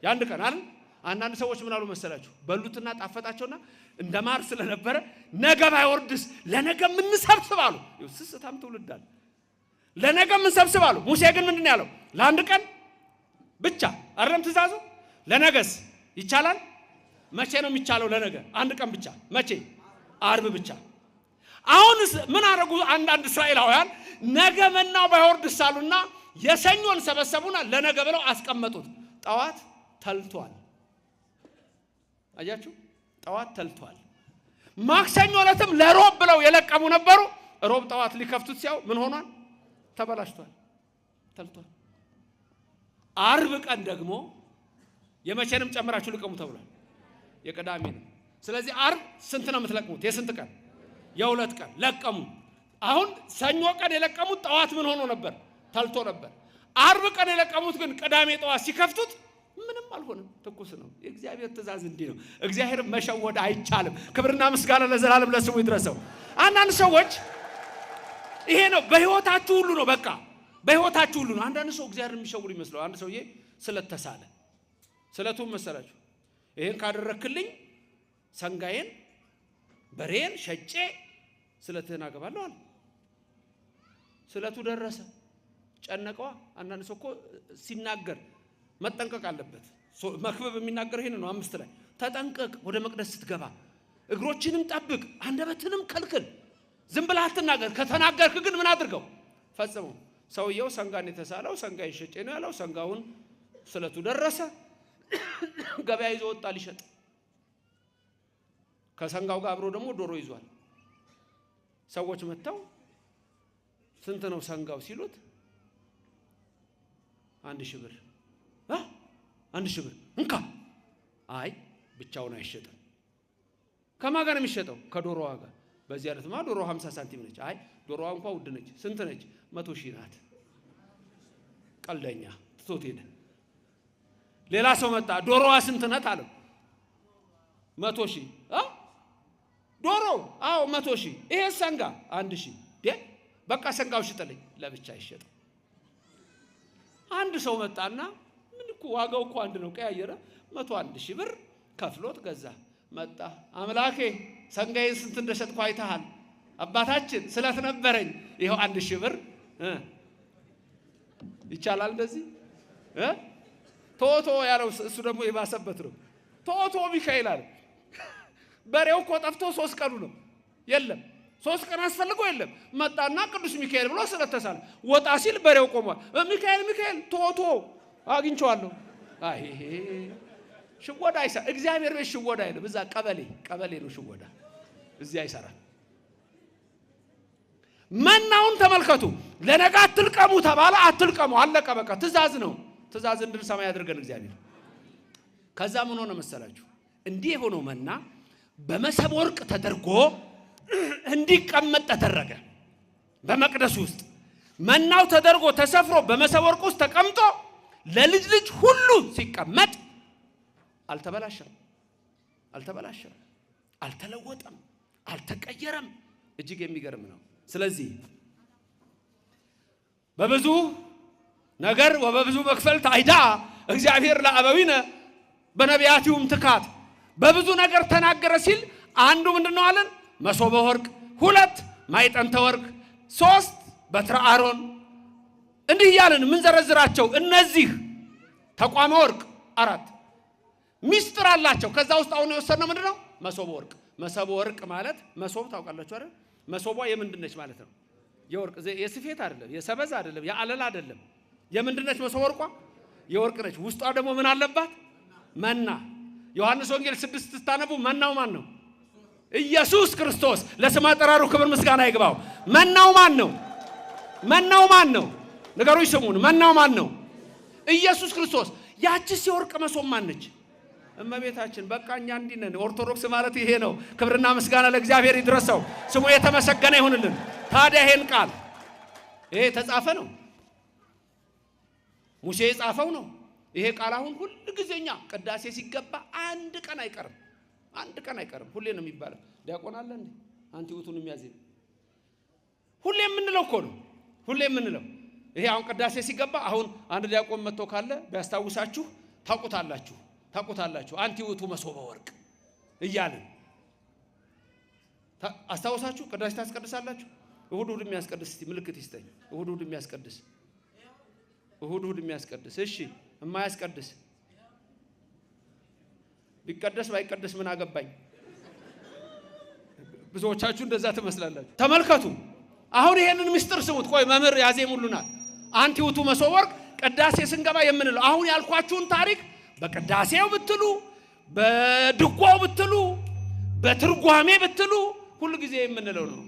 የአንድ ቀን አይደል? አንዳንድ ሰዎች ምን አሉ መሰላችሁ? በሉትና ጣፈጣቸውና እንደማር ስለነበረ ነገ ባይወርድስ ለነገ ምን ሰብስብ አሉ። ስስታም ትውልድ አለ። ለነገ ምን ሰብስብ አሉ። ሙሴ ግን ምንድን ነው ያለው? ለአንድ ቀን ብቻ አይደለም ትእዛዙ። ለነገስ ይቻላል? መቼ ነው የሚቻለው? ለነገ አንድ ቀን ብቻ። መቼ? ዓርብ ብቻ። አሁንስ ምን አደረጉ? አንዳንድ እስራኤላውያን ነገ መናው ባይወርድስ አሉና የሰኞን ሰበሰቡና ለነገ ብለው አስቀመጡት። ጠዋት ተልቷል። አያችሁ? ጠዋት ተልቷል። ማክሰኞ ዕለትም ለሮብ ብለው የለቀሙ ነበሩ። ሮብ ጠዋት ሊከፍቱት ሲያው ምን ሆኗል? ተበላሽቷል፣ ተልቷል። ዓርብ ቀን ደግሞ የመቼንም ጨምራችሁ ልቀሙ ተብሏል፣ የቅዳሜንም። ስለዚህ ዓርብ ስንት ነው የምትለቅሙት? የስንት ቀን? የ2 ቀን ለቀሙ። አሁን ሰኞ ቀን የለቀሙት ጠዋት ምን ሆኖ ነበር? ተልቶ ነበር። ዓርብ ቀን የለቀሙት ግን ቅዳሜ ጠዋት ሲከፍቱት ምንም አልሆነም፣ ትኩስ ነው። የእግዚአብሔር ትእዛዝ እንዲህ ነው። እግዚአብሔር መሸወድ አይቻልም። ክብርና ምስጋና ለዘላለም ለስሙ ይድረሰው። አንዳንድ ሰዎች ይሄ ነው በህይወታችሁ ሁሉ ነው፣ በቃ በህይወታችሁ ሁሉ ነው። አንዳንድ ሰው እግዚአብሔር የሚሸውድ ይመስለው። አንድ ሰውዬ ስለተሳለ ስለቱም መሰላችሁ ይሄን ካደረክልኝ ሰንጋዬን በሬን ሸጬ ስለትህን አገባለሁ አለ። ስለቱ ደረሰ። ጨነቀዋ። አንዳንድ ሰው እኮ ሲናገር መጠንቀቅ አለበት። መክብብ የሚናገር ይሄን ነው 5 ላይ ተጠንቀቅ፣ ወደ መቅደስ ስትገባ እግሮችንም ጠብቅ፣ አንደበትንም ከልክል። ዝም ብለህ አትናገር። ከተናገርክ ግን ምን አድርገው ፈጽመው። ሰውየው ሰንጋን የተሳለው ሰንጋ ይሸጬ ነው ያለው። ሰንጋውን ስለቱ ደረሰ። ገበያ ይዞ ወጣ ሊሸጥ። ከሰንጋው ጋር አብሮ ደግሞ ዶሮ ይዟል። ሰዎች መጥተው ስንት ነው ሰንጋው ሲሉት 1000 ብር 1000 ብር እንካ። አይ ብቻውን አይሸጥም። ከማን ጋር ነው የሚሸጠው? ከዶሮዋ ጋር። በዚህ አይነትማ ዶሮ 50 ሳንቲም ነች። አይ ዶሮዋ እንኳን ውድ ነች። ስንት ነች? 100 ሺህ ናት። ቀልደኛ ትቶት ሄደ። ሌላ ሰው መጣ። ዶሮዋ ስንት ናት አለው። 100 ሺህ ዶሮ? አዎ 100 ሺህ። ይሄ ሰንጋ 1000። በቃ ሰንጋው ሽጠልኝ። ለብቻ ይሸጥ። አንድ ሰው መጣና ምን እኮ ዋጋው እኮ አንድ ነው። ቀያየረ 101 ሺህ ብር ከፍሎት ገዛ። መጣ። አምላኬ ሰንጋዬን ስንት እንደሸጥኩ አይተሃል? አባታችን ስለት ነበረኝ። ይሄው 1000 ብር ይቻላል እንደዚህ ቶቶ ያለው እሱ ደግሞ የባሰበት ነው። ቶቶ ሚካኤል አለ። በሬው እኮ ጠፍቶ 3 ቀኑ ነው። የለም 3 ቀን አስፈልጎ የለም። መጣና ቅዱስ ሚካኤል ብሎ ስለተሳለ ወጣ ሲል በሬው ቆሟል። ሚካኤል ሚካኤል ቶቶ አግኝቼዋለሁ። አይ ሽወዳ አይሰራ። እግዚአብሔር ቤት ሽወዳ አይደለም። እዛ ቀበሌ ነው ሽወዳ። እዚህ አይሰራም። መናውን ተመልከቱ። ለነገ አትልቀሙ ተባለ። አትልቀሙ አለቀ። በቃ ትእዛዝ ነው። ትእዛዝ እንድንሰማ ያድርገን እግዚአብሔር። ከዛ ምን ሆነ መሰላችሁ? እንዲህ የሆነው መና በመሰብ ወርቅ ተደርጎ እንዲቀመጥ ተደረገ። በመቅደስ ውስጥ መናው ተደርጎ ተሰፍሮ በመሰብ ወርቅ ውስጥ ተቀምጦ ለልጅ ልጅ ሁሉ ሲቀመጥ አልተበላሸም፣ አልተለወጠም፣ አልተቀየረም። እጅግ የሚገርም ነው። ስለዚህ በብዙ ነገር ወበብዙ መክፈልት አይዳ እግዚአብሔር ለአበዊነ በነቢያቲውም ትካት በብዙ ነገር ተናገረ ሲል አንዱ ምንድነው አለን? መሶበ ወርቅ፣ 2 ማዕጠንተ ወርቅ፣ 3 በትረ አሮን። እንዲህ እያልን ምን ዘረዝራቸው እነዚህ ተቋመ ወርቅ 4 ሚስጥር አላቸው። ከዛ ውስጥ አሁን የወሰነው ምንድነው? መሶበ ወርቅ። መሶበ ወርቅ ማለት መሶብ ታውቃላችሁ አይደል? መሶቧ የምንድነች ማለት ነው? የወርቅ የስፌት አይደለም፣ የሰበዝ አይደለም፣ የአለላ አይደለም። የምንድነች መሶበ ወርቋ? የወርቅ ነች። ውስጧ ደግሞ ምን አለባት? መና። ዮሐንስ ወንጌል 6 ስታነቡ መናው ማን ነው? ኢየሱስ ክርስቶስ። ለስም አጠራሩ ክብር ምስጋና ይግባው። መናው ማን ነው? መናው ማን ነው? ነገሮች ስሙን። መናው ማን ነው? ኢየሱስ ክርስቶስ። ያቺስ የወርቅ መሶብ ማን ነች? እመቤታችን። በቃ እኛ እንዲህ ነን። ኦርቶዶክስ ማለት ይሄ ነው። ክብርና ምስጋና ለእግዚአብሔር ይድረሰው፣ ስሙ የተመሰገነ ይሁንልን። ታዲያ ይሄን ቃል ይሄ የተጻፈ ነው፣ ሙሴ የጻፈው ነው። ይሄ ቃል አሁን ሁሉ ጊዜኛ ቅዳሴ ሲገባ አንድ ቀን አይቀርም፣ ሁሌ ነው የሚባለው። ዲያቆን አለ እንዴ አንቲ ውቱን የሚያዘኝ ሁሌ የምንለው እኮ ነው። ሁሌ የምንለው ይሄ አሁን ቅዳሴ ሲገባ አሁን አንድ ዲያቆን መጥቶ ካለ ቢያስታውሳችሁ ታውቁታላችሁ። አንቲ ውቱ መሶበ ወርቅ እያልን አስታውሳችሁ ቅዳሴ ታስቀድሳላችሁ። እሁድ የሚያስቀድስ እስቲ ምልክት ይስጠኝ። እሁድ የሚያስቀድስ እሺ፣ የማያስቀድስ ቢቀደስ ባይቀደስ ምን አገባኝ? ብዙዎቻችሁ እንደዛ ትመስላላችሁ። ተመልከቱ። አሁን ይሄንን ምስጢር ስሙት። ቆይ መምህር ያዜሙልናል። አንቲ ውቱ መሶበ ወርቅ ቅዳሴ ስንገባ የምንለው አሁን ያልኳችሁን ታሪክ በቅዳሴው ብትሉ፣ በድጓው ብትሉ፣ በትርጓሜ ብትሉ ሁሉ ጊዜ የምንለው ነው።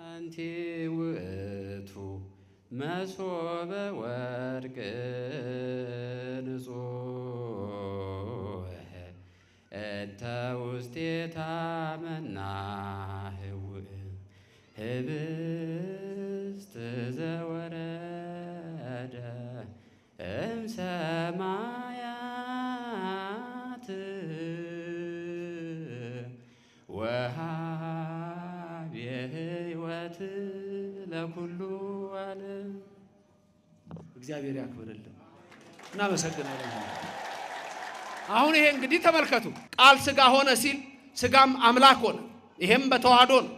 አንቲ ውእቱ መሶበ ወርቅ ንጹሕ እንተ ውስቴታ መናህው ህብስት ዘወረደ እምሰማያት ወሃብ የህይወት ለኩሉ ዓለም። እግዚአብሔር ያክብርልን። እናመሰግናለን። አሁን ይሄ እንግዲህ ተመልከቱ፣ ቃል ሥጋ ሆነ ሲል ሥጋም አምላክ ሆነ። ይሄም በተዋህዶ ነው።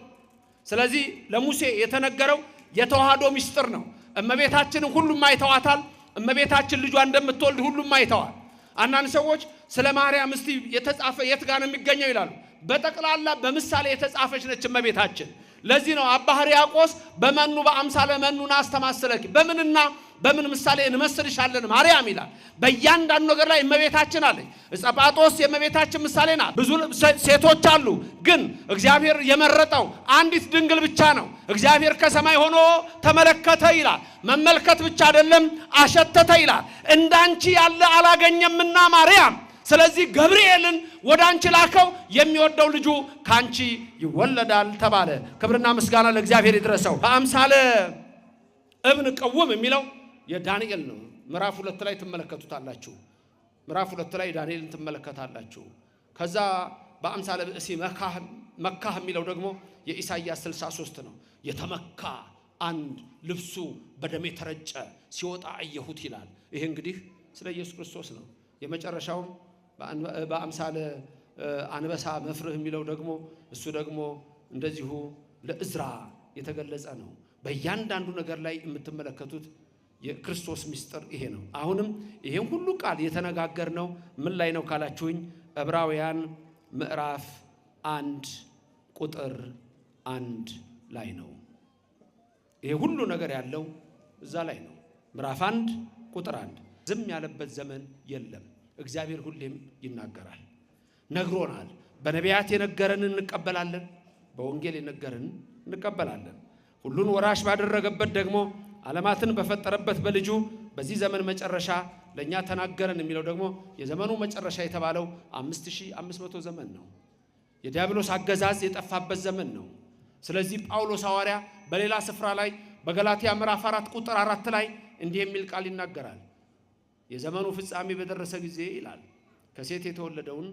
ስለዚህ ለሙሴ የተነገረው የተዋህዶ ምስጢር ነው። እመቤታችንን ሁሉም አይተዋታል። እመቤታችን ልጇ እንደምትወልድ ሁሉም አይተዋል። አንዳንድ ሰዎች ስለ ማርያም እስቲ የተጻፈ የት ጋር ነው የሚገኘው ይላሉ። በጠቅላላ በምሳሌ የተጻፈች ነች እመቤታችን። ለዚህ ነው አባ ሕርያቆስ በመኑ በአምሳለ መኑና አስተማሰለኪ በምንና በምን ምሳሌ እንመስልሻለን ማርያም ይላል። በእያንዳንዱ ነገር ላይ እመቤታችን አለች። ዕፀጳጦስ የእመቤታችን ምሳሌ ናት። ብዙ ሴቶች አሉ፣ ግን እግዚአብሔር የመረጠው አንዲት ድንግል ብቻ ነው። እግዚአብሔር ከሰማይ ሆኖ ተመለከተ ይላል። መመልከት ብቻ አይደለም አሸተተ ይላል። እንዳንቺ ያለ አላገኘምና ማርያም፣ ስለዚህ ገብርኤልን ወደ አንቺ ላከው፣ የሚወደው ልጁ ካንቺ ይወለዳል ተባለ። ክብርና ምስጋና ለእግዚአብሔር ይድረሰው። በአምሳለ እብን ቀውም የሚለው የዳንኤል ነው። ምዕራፍ 2 ላይ ትመለከቱታላችሁ። ምዕራፍ 2 ላይ ዳንኤልን ትመለከታላችሁ። ከዛ በአምሳለ ብእሲ መካህ የሚለው ደግሞ የኢሳይያስ 63 ነው። የተመካ አንድ ልብሱ በደም የተረጨ ሲወጣ አየሁት ይላል። ይሄ እንግዲህ ስለ ኢየሱስ ክርስቶስ ነው። የመጨረሻውም በአምሳለ አንበሳ መፍርህ የሚለው ደግሞ እሱ ደግሞ እንደዚሁ ለእዝራ የተገለጸ ነው። በእያንዳንዱ ነገር ላይ የምትመለከቱት የክርስቶስ ምስጢር ይሄ ነው። አሁንም ይሄን ሁሉ ቃል የተነጋገርነው ምን ላይ ነው ካላችሁኝ፣ ዕብራውያን ምዕራፍ 1 ቁጥር 1 ላይ ነው። ይሄ ሁሉ ነገር ያለው እዛ ላይ ነው። ምዕራፍ 1 ቁጥር 1 ዝም ያለበት ዘመን የለም። እግዚአብሔር ሁሌም ይናገራል፣ ነግሮናል። በነቢያት የነገረንን እንቀበላለን፣ በወንጌል የነገረንን እንቀበላለን። ሁሉን ወራሽ ባደረገበት ደግሞ ዓለማትን በፈጠረበት በልጁ በዚህ ዘመን መጨረሻ ለኛ ተናገረን የሚለው ደግሞ የዘመኑ መጨረሻ የተባለው 5500 ዘመን ነው። የዲያብሎስ አገዛዝ የጠፋበት ዘመን ነው። ስለዚህ ጳውሎስ ሐዋርያ በሌላ ስፍራ ላይ በገላትያ ምዕራፍ 4 ቁጥር 4 ላይ እንዲህ የሚል ቃል ይናገራል። የዘመኑ ፍጻሜ በደረሰ ጊዜ ይላል ከሴት የተወለደውን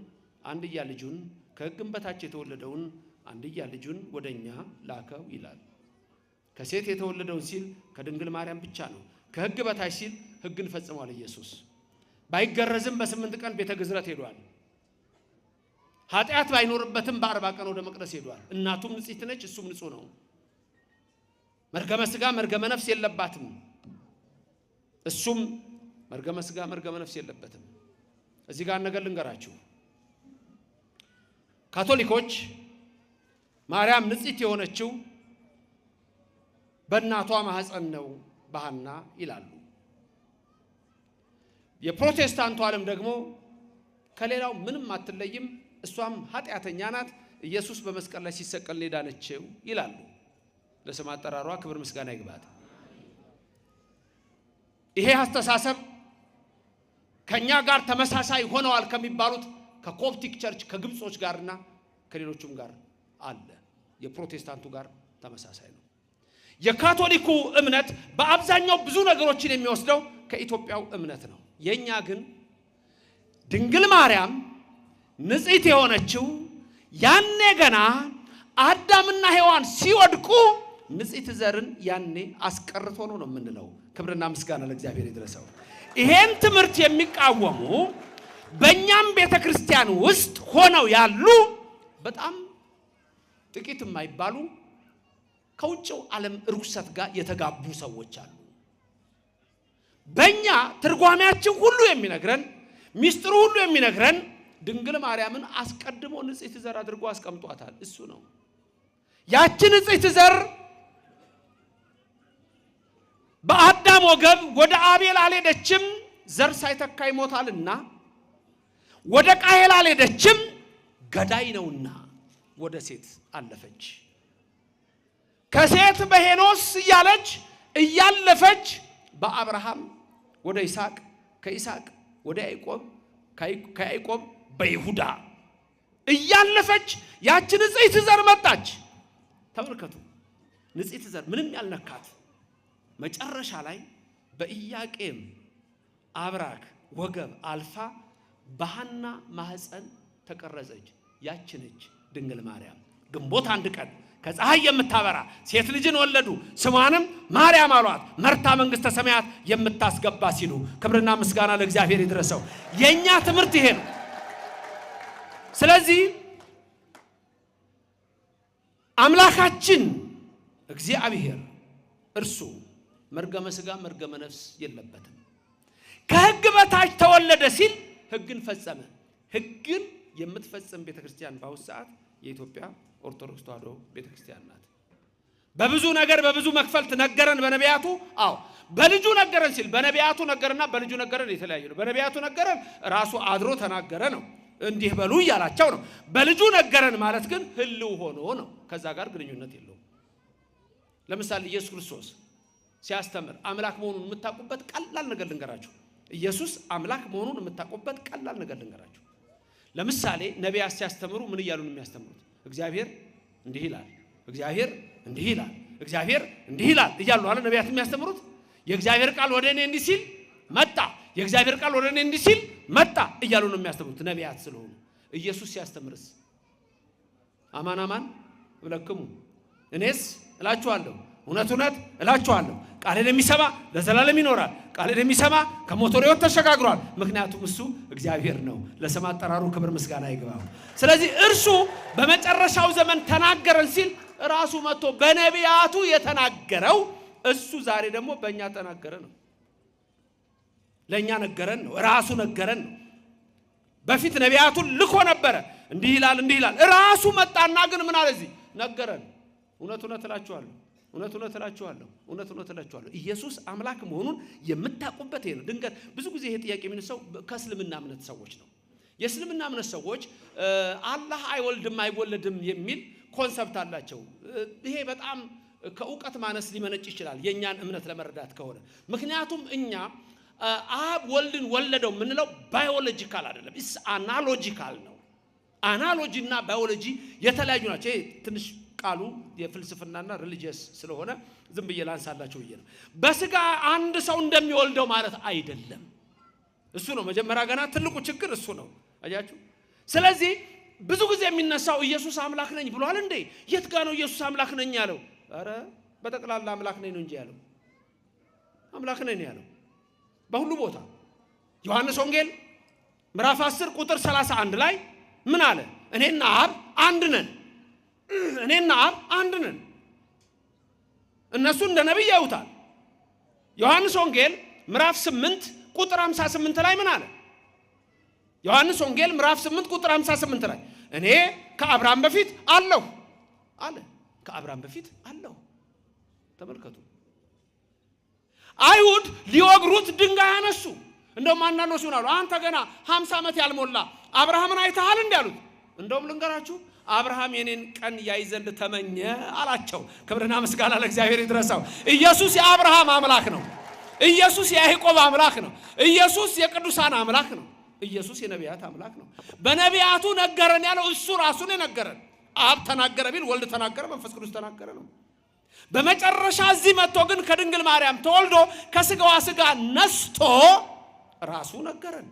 አንድያ ልጁን ከሕግም በታች የተወለደውን አንድያ ልጁን ወደኛ ላከው ይላል። ከሴት የተወለደውን ሲል ከድንግል ማርያም ብቻ ነው። ከሕግ በታች ሲል ሕግን ፈጽሟል። ኢየሱስ ባይገረዝም በ8 ቀን ቤተ ግዝረት ሄዷል። ኃጢአት ባይኖርበትም በ40 ቀን ወደ መቅደስ ሄዷል። እናቱም ንጽሕት ነች፣ እሱም ንጹሕ ነው። መርገመ ሥጋ መርገመ ነፍስ የለባትም፣ እሱም መርገመ ሥጋ መርገመ ነፍስ የለበትም። እዚህ ጋር ነገር ልንገራችሁ። ካቶሊኮች ማርያም ንጽሕት የሆነችው በእናቷ ማህፀን ነው በሐና ይላሉ። የፕሮቴስታንቱ ዓለም ደግሞ ከሌላው ምንም አትለይም፣ እሷም ኃጢአተኛ ናት፣ ኢየሱስ በመስቀል ላይ ሲሰቀል ሄዳነችው ይላሉ። ለስም አጠራሯ ክብር ምስጋና ይግባት። ይሄ አስተሳሰብ ከኛ ጋር ተመሳሳይ ሆነዋል ከሚባሉት ከኮፕቲክ ቸርች ከግብጾች ጋርና ከሌሎቹም ጋር አለ። የፕሮቴስታንቱ ጋር ተመሳሳይ ነው። የካቶሊኩ እምነት በአብዛኛው ብዙ ነገሮችን የሚወስደው ከኢትዮጵያው እምነት ነው። የኛ ግን ድንግል ማርያም ንጽሕት የሆነችው ያኔ ገና አዳምና ሔዋን ሲወድቁ ንጽሕት ዘርን ያኔ አስቀርቶ ነው የምንለው። ክብርና ምስጋና ለእግዚአብሔር ይድረሰው። ይሄን ትምህርት የሚቃወሙ በእኛም ቤተክርስቲያን ውስጥ ሆነው ያሉ በጣም ጥቂት የማይባሉ ከውጭው ዓለም ርኩሰት ጋር የተጋቡ ሰዎች አሉ። በእኛ ትርጓሜያችን ሁሉ የሚነግረን ሚስጥሩ ሁሉ የሚነግረን ድንግል ማርያምን አስቀድሞ ንጽሕት ዘር አድርጎ አስቀምጧታል። እሱ ነው። ያቺ ንጽሕት ዘር በአዳም ወገብ ወደ አቤል አልሄደችም፣ ዘር ሳይተካ ይሞታልና። ወደ ቃየል አልሄደችም፣ ገዳይ ነውና ወደ ሴት አለፈች። ከሴት በሄኖስ እያለች እያለፈች በአብርሃም ወደ ይስሐቅ፣ ከይስሐቅ ወደ ያዕቆብ፣ ከያዕቆብ በይሁዳ እያለፈች ያቺ ንጽሕት ዘር መጣች። ተመልከቱ፣ ንጽሕት ዘር ምንም ያልነካት መጨረሻ ላይ በኢያቄም አብራክ ወገብ አልፋ በሐና ማህፀን ተቀረጸች። ያቺ ነች ድንግል ማርያም። ግንቦት 1 ቀን ከፀሐይ የምታበራ ሴት ልጅን ወለዱ፣ ስሟንም ማርያም አሏት፣ መርታ መንግሥተ ሰማያት የምታስገባ ሲሉ። ክብርና ምስጋና ለእግዚአብሔር ይድረሰው። የኛ ትምህርት ይሄ ነው። ስለዚህ አምላካችን እግዚአብሔር እርሱ መርገመ ሥጋ መርገመ ነፍስ የለበትም። ከሕግ በታች ተወለደ ሲል ሕግን ፈጸመ። ሕግን የምትፈጽም ቤተክርስቲያን በአሁኑ ሰዓት የኢትዮጵያ ኦርቶዶክስ ተዋሕዶ ቤተክርስቲያን ናት። በብዙ ነገር በብዙ መክፈልት ነገረን በነቢያቱ። አዎ በልጁ ነገረን ሲል በነቢያቱ ነገረና በልጁ ነገረን የተለያየ ነው። በነቢያቱ ነገረን ራሱ አድሮ ተናገረ ነው፣ እንዲህ በሉ እያላቸው ነው። በልጁ ነገረን ማለት ግን ህልው ሆኖ ነው፣ ከዛ ጋር ግንኙነት የለውም። ለምሳሌ ኢየሱስ ክርስቶስ ሲያስተምር አምላክ መሆኑን የምታውቁበት ቀላል ነገር ልንገራችሁ። ኢየሱስ አምላክ መሆኑን የምታውቁበት ቀላል ነገር ልንገራችሁ። ለምሳሌ ነቢያት ሲያስተምሩ ምን እያሉ ነው የሚያስተምሩት? እግዚአብሔር እንዲህ ይላል፣ እግዚአብሔር እንዲህ ይላል፣ እግዚአብሔር እንዲህ ይላል እያሉ አለ ነቢያት የሚያስተምሩት። የእግዚአብሔር ቃል ወደ እኔ እንዲህ ሲል መጣ፣ የእግዚአብሔር ቃል ወደ እኔ እንዲህ ሲል መጣ እያሉ ነው የሚያስተምሩት ነቢያት ስለሆኑ። ኢየሱስ ሲያስተምርስ አማን አማን እብለክሙ እኔስ እላችኋለሁ እውነት እውነት እላችኋለሁ ቃሌን የሚሰማ ለዘላለም ይኖራል፣ ቃሌን የሚሰማ ከሞት ወደ ሕይወት ተሸጋግሯል። ምክንያቱም እሱ እግዚአብሔር ነው። ለስም አጠራሩ ክብር ምስጋና ይግባው። ስለዚህ እርሱ በመጨረሻው ዘመን ተናገረን ሲል ራሱ መጥቶ በነቢያቱ የተናገረው እሱ ዛሬ ደግሞ በእኛ ተናገረ ነው። ለእኛ ነገረን ነው፣ ራሱ ነገረን ነው። በፊት ነቢያቱን ልኮ ነበረ፣ እንዲህ ይላል እንዲህ ይላል። ራሱ መጣና ግን ምን አለ? እዚህ ነገረን። እውነት እውነት እላችኋለሁ እውነት እውነት እላችኋለሁ እውነት እውነት እላችኋለሁ ኢየሱስ አምላክ መሆኑን የምታውቁበት ይሄ ነው። ድንገት ብዙ ጊዜ ይሄ ጥያቄ የሚነሳው ከእስልምና እምነት ሰዎች ነው። የእስልምና እምነት ሰዎች አላህ አይወልድም አይወለድም የሚል ኮንሰፕት አላቸው። ይሄ በጣም ከእውቀት ማነስ ሊመነጭ ይችላል የኛን እምነት ለመረዳት ከሆነ። ምክንያቱም እኛ አብ ወልድን ወለደው የምንለው ባዮሎጂካል አይደለም፣ ኢስ አናሎጂካል ነው። አናሎጂ እና ባዮሎጂ የተለያዩ ናቸው። ይሄ ትንሽ ቃሉ የፍልስፍናና ሪሊጂየስ ስለሆነ ዝም ብዬ ላንሳላችሁ ብዬ ነው። በስጋ አንድ ሰው እንደሚወልደው ማለት አይደለም። እሱ ነው መጀመሪያ ገና ትልቁ ችግር እሱ ነው። አያችሁ። ስለዚህ ብዙ ጊዜ የሚነሳው ኢየሱስ አምላክ ነኝ ብሏል እንዴ? የት ጋር ነው ኢየሱስ አምላክ ነኝ ያለው? አረ በጠቅላላ አምላክ ነኝ ነው እንጂ ያለው አምላክ ነኝ ያለው በሁሉ ቦታ። ዮሐንስ ወንጌል ምዕራፍ 10 ቁጥር 31 ላይ ምን አለ? እኔና አብ አንድ ነን። እኔና አብ አንድ ነን። እነሱ እንደ ነብይ ያዩታል። ዮሐንስ ወንጌል ምዕራፍ 8 ቁጥር 58 ላይ ምን አለ? ዮሐንስ ወንጌል ምዕራፍ 8 ቁጥር 58 ላይ እኔ ከአብርሃም በፊት አለሁ አለ። ከአብርሃም በፊት አለሁ። ተመልከቱ። አይሁድ ሊወግሩት ድንጋይ አነሱ። እንደውም አንዳንዶች ይሆናሉ አንተ ገና 50 ዓመት ያልሞላ አብርሃምን አይተሃል እንዴ አሉት። እንደውም ልንገራችሁ አብርሃም የኔን ቀን ያይ ዘንድ ተመኘ አላቸው። ክብርና ምስጋና ለእግዚአብሔር ይድረሰው። ኢየሱስ የአብርሃም አምላክ ነው። ኢየሱስ የያዕቆብ አምላክ ነው። ኢየሱስ የቅዱሳን አምላክ ነው። ኢየሱስ የነቢያት አምላክ ነው። በነቢያቱ ነገረን ያለው እሱ ራሱ ነው ነገረን። አብ ተናገረ ቢል ወልድ ተናገረ፣ መንፈስ ቅዱስ ተናገረ ነው። በመጨረሻ እዚህ መጥቶ ግን ከድንግል ማርያም ተወልዶ ከስጋዋ ስጋ ነስቶ ራሱ ነገረን።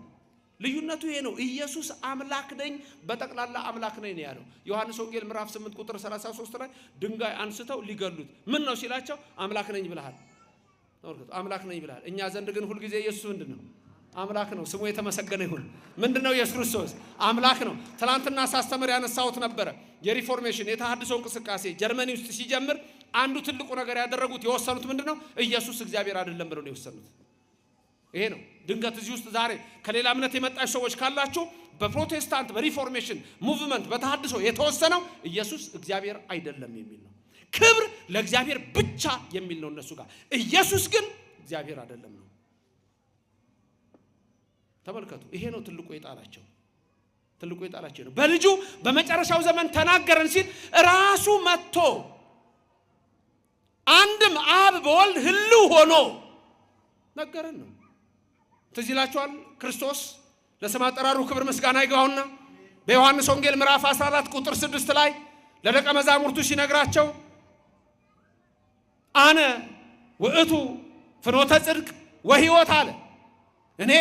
ልዩነቱ ይሄ ነው። ኢየሱስ አምላክ ነኝ በጠቅላላ አምላክ ነኝ ነው ያለው። ዮሐንስ ወንጌል ምዕራፍ 8 ቁጥር 33 ላይ ድንጋይ አንስተው ሊገሉት ምን ነው ሲላቸው አምላክ ነኝ ብለሃል። ተመልከቱ፣ አምላክ ነኝ ብለሃል። እኛ ዘንድ ግን ሁሉ ጊዜ ኢየሱስ ምንድነው? አምላክ ነው። ስሙ የተመሰገነ ይሁን። ምንድነው? ኢየሱስ ክርስቶስ አምላክ ነው። ትናንትና ሳስተምር ያነሳሁት ነበረ። የሪፎርሜሽን የተሐድሶ እንቅስቃሴ ጀርመኒ ውስጥ ሲጀምር አንዱ ትልቁ ነገር ያደረጉት የወሰኑት ምንድነው? ኢየሱስ እግዚአብሔር አይደለም ብለው ነው የወሰኑት። ይሄ ነው። ድንገት እዚህ ውስጥ ዛሬ ከሌላ እምነት የመጣች ሰዎች ካላችሁ በፕሮቴስታንት በሪፎርሜሽን ሙቭመንት በተሐድሶ የተወሰነው ኢየሱስ እግዚአብሔር አይደለም የሚል ነው። ክብር ለእግዚአብሔር ብቻ የሚል ነው እነሱ ጋር። ኢየሱስ ግን እግዚአብሔር አይደለም ነው። ተመልከቱ። ይሄ ነው ትልቁ የጣላቸው። ትልቁ የጣላቸው ነው። በልጁ በመጨረሻው ዘመን ተናገረን ሲል ራሱ መጥቶ አንድም አብ በወልድ ህልው ሆኖ ነገረን ነው። ትዝ ይላችኋል ክርስቶስ ለስም አጠራሩ ክብር ምስጋና ይግባውና በዮሐንስ ወንጌል ምዕራፍ 14 ቁጥር 6 ላይ ለደቀ መዛሙርቱ ሲነግራቸው አነ ውእቱ ፍኖተ ጽድቅ ወሕይወት አለ። እኔ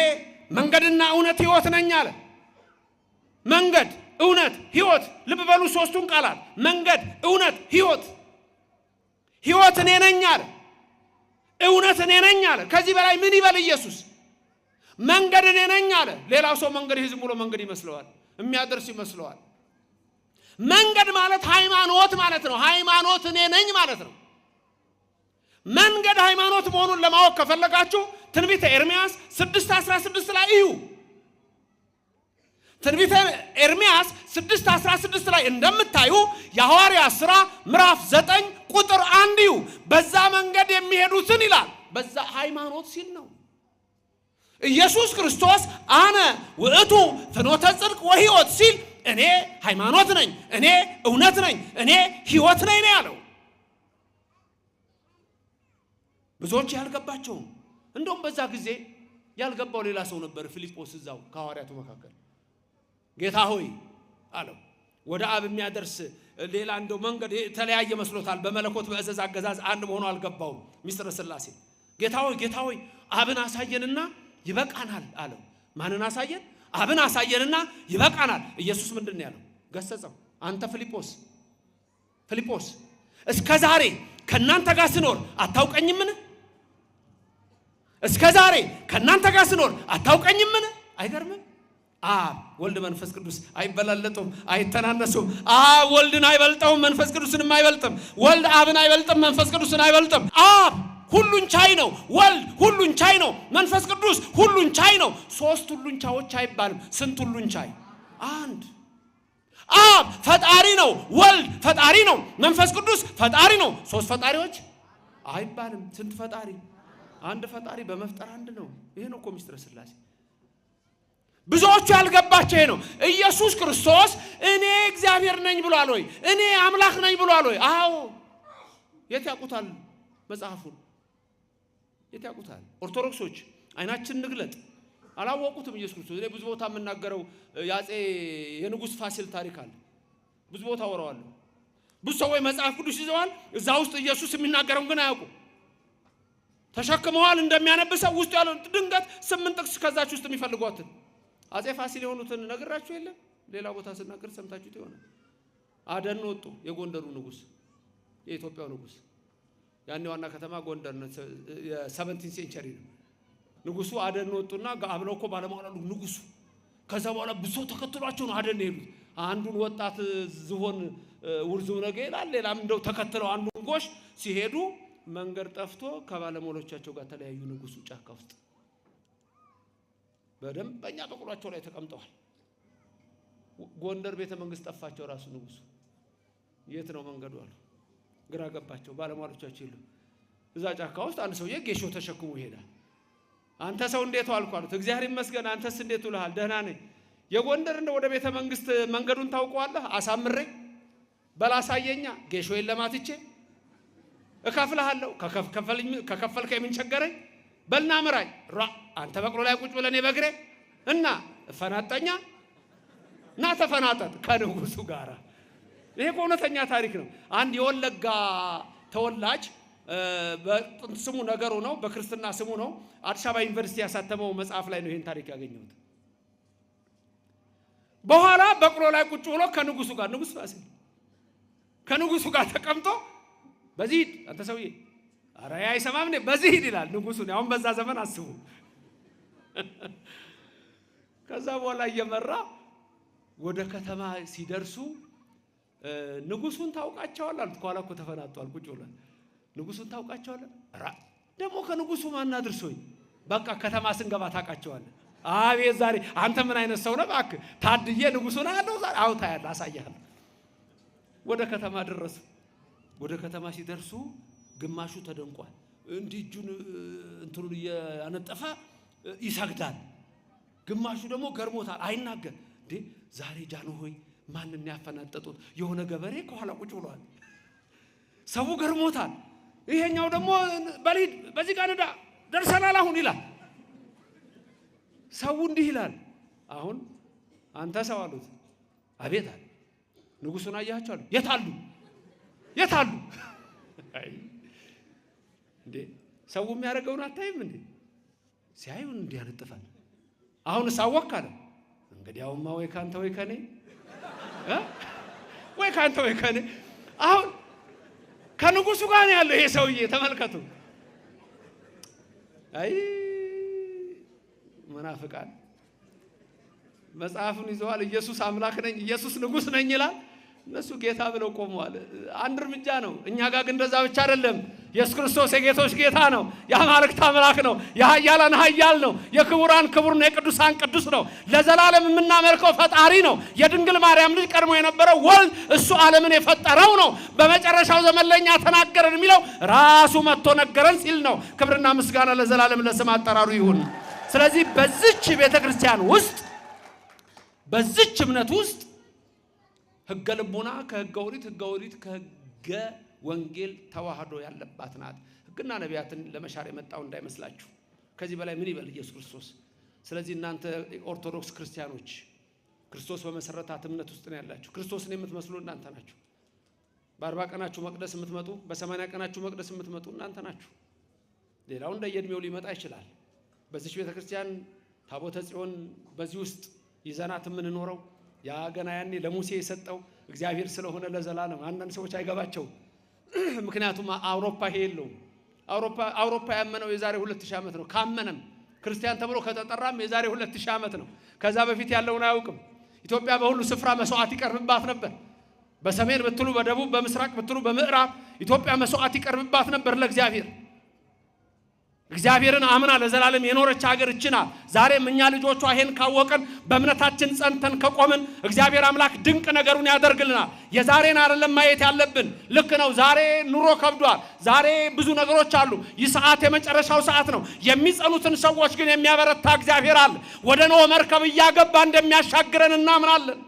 መንገድና እውነት ሕይወት ነኝ አለ። መንገድ፣ እውነት፣ ሕይወት። ልብ በሉ ሶስቱን ቃላት መንገድ፣ እውነት፣ ሕይወት። ሕይወት እኔ ነኝ አለ። እውነት እኔ ነኝ አለ። ከዚህ በላይ ምን ይበል ኢየሱስ? መንገድ እኔ ነኝ አለ። ሌላው ሰው መንገድ ዝም ብሎ መንገድ ይመስለዋል፣ የሚያደርስ ይመስለዋል። መንገድ ማለት ሃይማኖት ማለት ነው። ሃይማኖት እኔ ነኝ ማለት ነው። መንገድ ሃይማኖት መሆኑን ለማወቅ ከፈለጋችሁ ትንቢተ ኤርምያስ 6:16 ላይ እዩ። ትንቢተ ኤርምያስ 6:16 ላይ እንደምታዩ የሐዋርያት ሥራ ምዕራፍ 9 ቁጥር 1 እዩ። በዛ መንገድ የሚሄዱትን ይላል። በዛ ሃይማኖት ሲል ነው። ኢየሱስ ክርስቶስ አነ ውእቱ ፍኖተ ጽድቅ ወሕይወት ሲል እኔ ሃይማኖት ነኝ፣ እኔ እውነት ነኝ፣ እኔ ሕይወት ነኝ ነው ያለው። ብዙዎች ያልገባቸው እንደውም በዛ ጊዜ ያልገባው ሌላ ሰው ነበር። ፊልጶስ እዛው ከሐዋርያቱ መካከል ጌታ ሆይ አለው። ወደ አብ የሚያደርስ ሌላ እንደው መንገድ ተለያየ መስሎታል። በመለኮት በእዘዝ አገዛዝ አንድ መሆኑ አልገባውም። ሚስጥረ ሥላሴ ጌታ ሆይ አብን አሳየንና ይበቃናል አለው። ማንን አሳየን? አብን አሳየንና ይበቃናል። ኢየሱስ ምንድነው ያለው? ገሰጸው። አንተ ፊልጶስ እስከ ዛሬ ከናንተ ጋር ስኖር አታውቀኝምን? እስከ ዛሬ ከናንተ ጋር ስኖር አታውቀኝምን? አይገርምም? አብ ወልድ መንፈስ ቅዱስ አይበላለጡም፣ አይተናነሱም። አብ ወልድን አይበልጠውም፣ መንፈስ ቅዱስንም አይበልጥም። ወልድ አብን አይበልጥም፣ መንፈስ ቅዱስን አይበልጥም። አብ ሁሉን ቻይ ነው። ወልድ ሁሉን ቻይ ነው። መንፈስ ቅዱስ ሁሉን ቻይ ነው። ሶስት ሁሉን ቻዮች አይባልም። ስንት ሁሉን ቻይ? አንድ። አብ ፈጣሪ ነው። ወልድ ፈጣሪ ነው። መንፈስ ቅዱስ ፈጣሪ ነው። ሶስት ፈጣሪዎች አይባልም። ስንት ፈጣሪ? አንድ ፈጣሪ በመፍጠር አንድ ነው። ይሄ ነው እኮ ሚስጥረ ሥላሴ። ብዙዎቹ ያልገባቸው ይሄ ነው። ኢየሱስ ክርስቶስ እኔ እግዚአብሔር ነኝ ብሏል ወይ? እኔ አምላክ ነኝ ብሏል ወይ? አዎ። የት ያውቁታል? መጽሐፉን የት ያውቁታል? ኦርቶዶክሶች አይናችን ንግለጥ አላወቁትም። ኢየሱስ ክርስቶስ እኔ ብዙ ቦታ የምናገረው ያጼ የንጉሥ ፋሲል ታሪክ አለ። ብዙ ቦታ ወራዋለሁ። ብዙ ሰዎች መጽሐፍ ቅዱስ ይዘዋል። እዛ ውስጥ ኢየሱስ የሚናገረውን ግን አያውቁ። ተሸክመዋል እንደሚያነብሰው ውስጥ ያለው ድንገት 8 ጥቅስ ከዛች ውስጥ የሚፈልጓትን አጼ ፋሲል የሆኑትን ነግራችሁ የለም? ሌላ ቦታ ስናገር ሰምታችሁት ይሆናል። አደን ወጡ። የጎንደሩ ንጉሥ፣ የኢትዮጵያው ንጉሥ። ያኔ ዋና ከተማ ጎንደር ነው። የ17 ሴንቸሪ ነው። ንጉሱ አደን ወጡና አብለው እኮ ባለማውላሉ ንጉሱ። ከዛ በኋላ ብዙ ተከትሏቸው ነው አደን ሄዱት። አንዱን ወጣት ዝሆን ውርዙ ነገ ይላል። ሌላም እንደው ተከትለው አንዱን ጎሽ ሲሄዱ መንገድ ጠፍቶ ከባለሞሎቻቸው ጋር ተለያዩ። ንጉሱ ጫካ ውስጥ በደንበኛ በቁሏቸው ላይ ተቀምጠዋል። ጎንደር ቤተ መንግስት ጠፋቸው። ራሱ ንጉሱ የት ነው መንገዱ አሉ። ግራ ገባቸው። ባለሟሎቻቸው ይሉ እዛ ጫካ ውስጥ አንድ ሰውዬ ጌሾ ተሸክሞ ይሄዳል። አንተ ሰው እንዴት ዋልኩ አሉት። እግዚአብሔር ይመስገን፣ አንተስ እንዴት ውለሃል? ደህና ነኝ። የጎንደር እንደ ወደ ቤተ መንግስት መንገዱን ታውቀዋለህ? አሳምረኝ በላሳየኛ ጌሾዬን ለማትቼ እከፍልሃለሁ። ከከፈልከኝ ምን ቸገረኝ? በልና ምራኝ። አንተ በቅሎ ላይ ቁጭ ብለን በግሬ እና ፈናጠኛ እና ተፈናጠጥ ከንጉሱ ጋር። ይሄ እውነተኛ ታሪክ ነው። አንድ የወለጋ ተወላጅ በጥንት ስሙ ነገሩ ነው፣ በክርስትና ስሙ ነው። አዲስ አበባ ዩኒቨርሲቲ ያሳተመው መጽሐፍ ላይ ነው ይሄን ታሪክ ያገኘሁት። በኋላ በቅሎ ላይ ቁጭ ብሎ ከንጉሱ ጋር ንጉስ ፋሲል ከንጉሱ ጋር ተቀምጦ በዚህ ሂድ አንተ ሰውዬ፣ ኧረ አይሰማም እንዴ? በዚህ ሂድ ይላል ንጉሱ። አሁን በዛ ዘመን አስቡ። ከዛ በኋላ እየመራ ወደ ከተማ ሲደርሱ ንጉሱን ታውቃቸዋለህ አሉት። ከኋላ እኮ ተፈናጧል ቁጭ ብሏል። ንጉሱን ታውቃቸዋለህ? ራ ደግሞ ከንጉሱ ማን አድርሶኝ? በቃ ከተማ ስንገባ ታውቃቸዋለህ። አቤት ዛሬ አንተ ምን አይነት ሰው ነህ? እባክህ ታድዬ ንጉሱን አለው ዛሬ አውታ ያለ አሳያለሁ። ወደ ከተማ ደረሱ። ወደ ከተማ ሲደርሱ ግማሹ ተደንቋል። እንዲህ እጁን እንትኑን እያነጠፈ ይሰግዳል። ግማሹ ደግሞ ገርሞታል፣ አይናገር። እንዴ ዛሬ ጃንሆይ ማንን ያፈናጠጡት? የሆነ ገበሬ ከኋላ ቁጭ ብሏል። ሰው ገርሞታል። ይሄኛው ደግሞ በሊድ በዚህ ጋር ነዳ ደርሰናል አሁን ይላል። ሰው እንዲህ ይላል። አሁን አንተ ሰው አሉት። አቤት አለ። ንጉሱን አያቸው አሉ። የት አሉ? አይ እንዴ ሰው የሚያደርገውን አታይም እንዴ? ሲያዩን እንዲህ ያነጥፋል። አሁን ሳወቅ አለ። እንግዲያውማ ወይ ካንተ ወይ ከኔ ወይ ካንተ ወይ ከኔ። አሁን ከንጉሱ ጋር ነው ያለው ይሄ ሰውዬ። ተመልከቱ። አይ መናፍቃን መጽሐፉን ይዘዋል። ኢየሱስ አምላክ ነኝ፣ ኢየሱስ ንጉስ ነኝ ይላል። እነሱ ጌታ ብለው ቆመዋል። አንድ እርምጃ ነው። እኛ ጋር ግን እንደዛ ብቻ አይደለም። ኢየሱስ ክርስቶስ የጌቶች ጌታ ነው። የአማልክት አምላክ ነው። የኃያላን ኃያል ነው። የክቡራን ክቡር ነው። የቅዱሳን ቅዱስ ነው። ለዘላለም የምናመልከው ፈጣሪ ነው። የድንግል ማርያም ልጅ ቀድሞ የነበረው ወልድ እሱ ዓለምን የፈጠረው ነው። በመጨረሻው ዘመን ለኛ ተናገረን የሚለው ራሱ መጥቶ ነገረን ሲል ነው። ክብርና ምስጋና ለዘላለም ለስም አጠራሩ ይሁን። ስለዚህ በዚች ቤተክርስቲያን ውስጥ በዚች እምነት ውስጥ ሕገ ልቡና ከሕገ ኦሪት ሕገ ኦሪት ከሕገ ወንጌል ተዋህዶ ያለባት ናት። ሕግና ነቢያትን ለመሻር የመጣው እንዳይመስላችሁ። ከዚህ በላይ ምን ይበል ኢየሱስ ክርስቶስ። ስለዚህ እናንተ ኦርቶዶክስ ክርስቲያኖች ክርስቶስ በመሰረታት እምነት ውስጥ ነው ያላችሁ። ክርስቶስን የምትመስሉ እናንተ ናችሁ። በ40 ቀናችሁ መቅደስ የምትመጡ፣ በ80 ቀናችሁ መቅደስ የምትመጡ እናንተ ናችሁ። ሌላው እንደየእድሜው ሊመጣ ይችላል። በዚህ ቤተክርስቲያን ታቦተ ጽዮን በዚህ ውስጥ ይዘናት የምንኖረው ያ ገና ያኔ ለሙሴ የሰጠው እግዚአብሔር ስለሆነ ለዘላለም አንዳንድ ሰዎች አይገባቸው። ምክንያቱም አውሮፓ ይሄ የለውም። አውሮፓ ያመነው የዛሬ 2000 ዓመት ነው። ካመነም ክርስቲያን ተብሎ ከተጠራም የዛሬ 2000 ዓመት ነው። ከዛ በፊት ያለውን አያውቅም። ኢትዮጵያ በሁሉ ስፍራ መስዋዕት ይቀርብባት ነበር። በሰሜን ብትሉ፣ በደቡብ፣ በምስራቅ ብትሉ፣ በምዕራብ ኢትዮጵያ መስዋዕት ይቀርብባት ነበር ለእግዚአብሔር። እግዚአብሔርን አምና ለዘላለም የኖረች ሀገር እችና። ዛሬም እኛ ልጆቿ ይሄን ካወቀን በእምነታችን ጸንተን ከቆምን እግዚአብሔር አምላክ ድንቅ ነገሩን ያደርግልናል። የዛሬን አይደለም ማየት ያለብን። ልክ ነው። ዛሬ ኑሮ ከብዷል። ዛሬ ብዙ ነገሮች አሉ። ይህ ሰዓት የመጨረሻው ሰዓት ነው። የሚጸኑትን ሰዎች ግን የሚያበረታ እግዚአብሔር አለ። ወደ ኖህ መርከብ እያገባ እንደሚያሻግረን እናምናለን።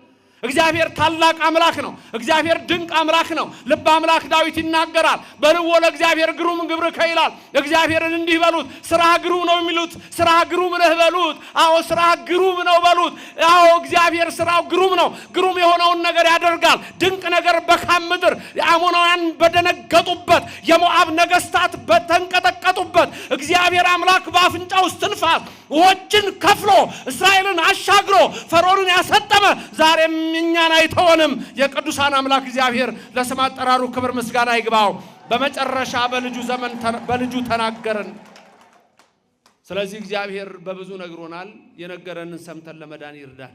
እግዚአብሔር ታላቅ አምላክ ነው። እግዚአብሔር ድንቅ አምላክ ነው። ልበ አምላክ ዳዊት ይናገራል። በልዎ ለእግዚአብሔር ግሩም ግብርከ ይላል። እግዚአብሔርን እንዲህ በሉት፣ ስራህ ግሩም ነው የሚሉት ስራህ ግሩም ነህ በሉት። አዎ ስራህ ግሩም ነው በሉት። አዎ እግዚአብሔር ስራው ግሩም ነው። ግሩም የሆነውን ነገር ያደርጋል። ድንቅ ነገር በካም ምድር አሞናውያን በደነገጡበት፣ የሞዓብ ነገስታት በተንቀጠቀጡበት እግዚአብሔር አምላክ በአፍንጫው እስትንፋስ ውኆችን ከፍሎ እስራኤልን አሻግሮ ፈርዖንን ያሰጠመ ዛሬም እኛን አይተወንም። የቅዱሳን አምላክ እግዚአብሔር ለስም አጠራሩ ክብር ምስጋና ይግባው። በመጨረሻ በልጁ ዘመን በልጁ ተናገረን። ስለዚህ እግዚአብሔር በብዙ ነግሮናል። የነገረንን ሰምተን ለመዳን ይርዳን።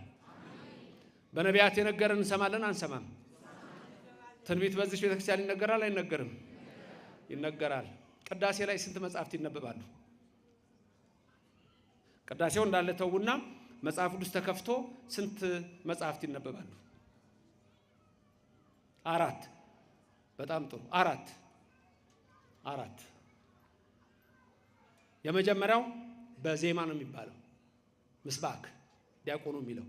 በነቢያት የነገረንን እንሰማለን አንሰማም? ትንቢት በዚህ ቤተክርስቲያን ይነገራል አይነገርም? ይነገራል። ቅዳሴ ላይ ስንት መጻሕፍት ይነበባሉ? ቅዳሴው እንዳለ ተውና መጽሐፍ ቅዱስ ተከፍቶ ስንት መጽሐፍት ይነበባሉ? 4። በጣም ጥሩ 4። የመጀመሪያው በዜማ ነው የሚባለው። ምስባክ ዲያቆኑ የሚለው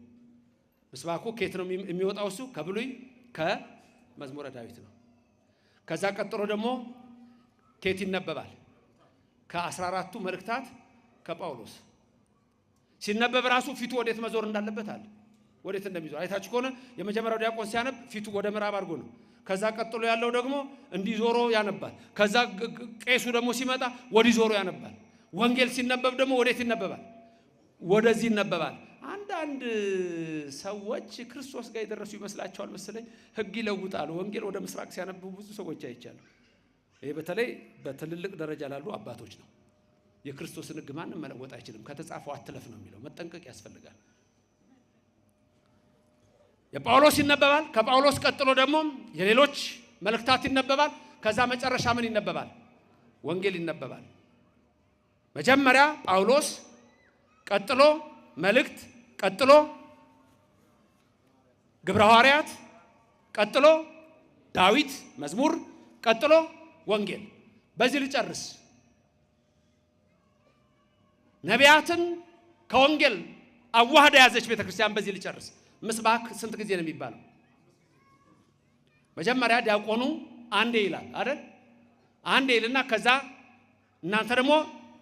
ምስባኩ ከየት ነው የሚወጣው? እሱ ከብሉይ ከመዝሙረ ዳዊት ነው። ከዛ ቀጥሎ ደግሞ ከየት ይነበባል? ከ14ቱ መልእክታት ከጳውሎስ ሲነበብ ራሱ ፊቱ ወዴት መዞር እንዳለበት አለ። ወዴት እንደሚዞር አይታችሁ ከሆነ የመጀመሪያው ዲያቆን ሲያነብ ፊቱ ወደ ምዕራብ አድርጎ ነው። ከዛ ቀጥሎ ያለው ደግሞ እንዲዞሮ ያነባል። ከዛ ቄሱ ደግሞ ሲመጣ ወዲህ ዞሮ ያነባል። ወንጌል ሲነበብ ደግሞ ወዴት ይነበባል? ወደዚህ ይነበባል። አንዳንድ ሰዎች ክርስቶስ ጋር የደረሱ ይመስላቸዋል መሰለኝ። ሕግ ይለውጣሉ። ወንጌል ወደ ምስራቅ ሲያነቡ ብዙ ሰዎች አይቻሉ። ይሄ በተለይ በትልልቅ ደረጃ ላሉ አባቶች ነው። የክርስቶስን ሕግ ማንም መለወጥ አይችልም። ከተጻፈው አትለፍ ነው የሚለው። መጠንቀቅ ያስፈልጋል። የጳውሎስ ይነበባል። ከጳውሎስ ቀጥሎ ደግሞ የሌሎች መልእክታት ይነበባል። ከዛ መጨረሻ ምን ይነበባል? ወንጌል ይነበባል። መጀመሪያ ጳውሎስ፣ ቀጥሎ መልእክት፣ ቀጥሎ ግብረ ሐዋርያት፣ ቀጥሎ ዳዊት መዝሙር፣ ቀጥሎ ወንጌል። በዚህ ልጨርስ። ነቢያትን ከወንጌል አዋህዳ ያዘች ቤተክርስቲያን። በዚህ ልጨርስ። ምስባክ ስንት ጊዜ ነው የሚባለው? መጀመሪያ ዲያቆኑ አንዴ ይላል አይደል? አንዴ ይልና ከዛ እናንተ ደግሞ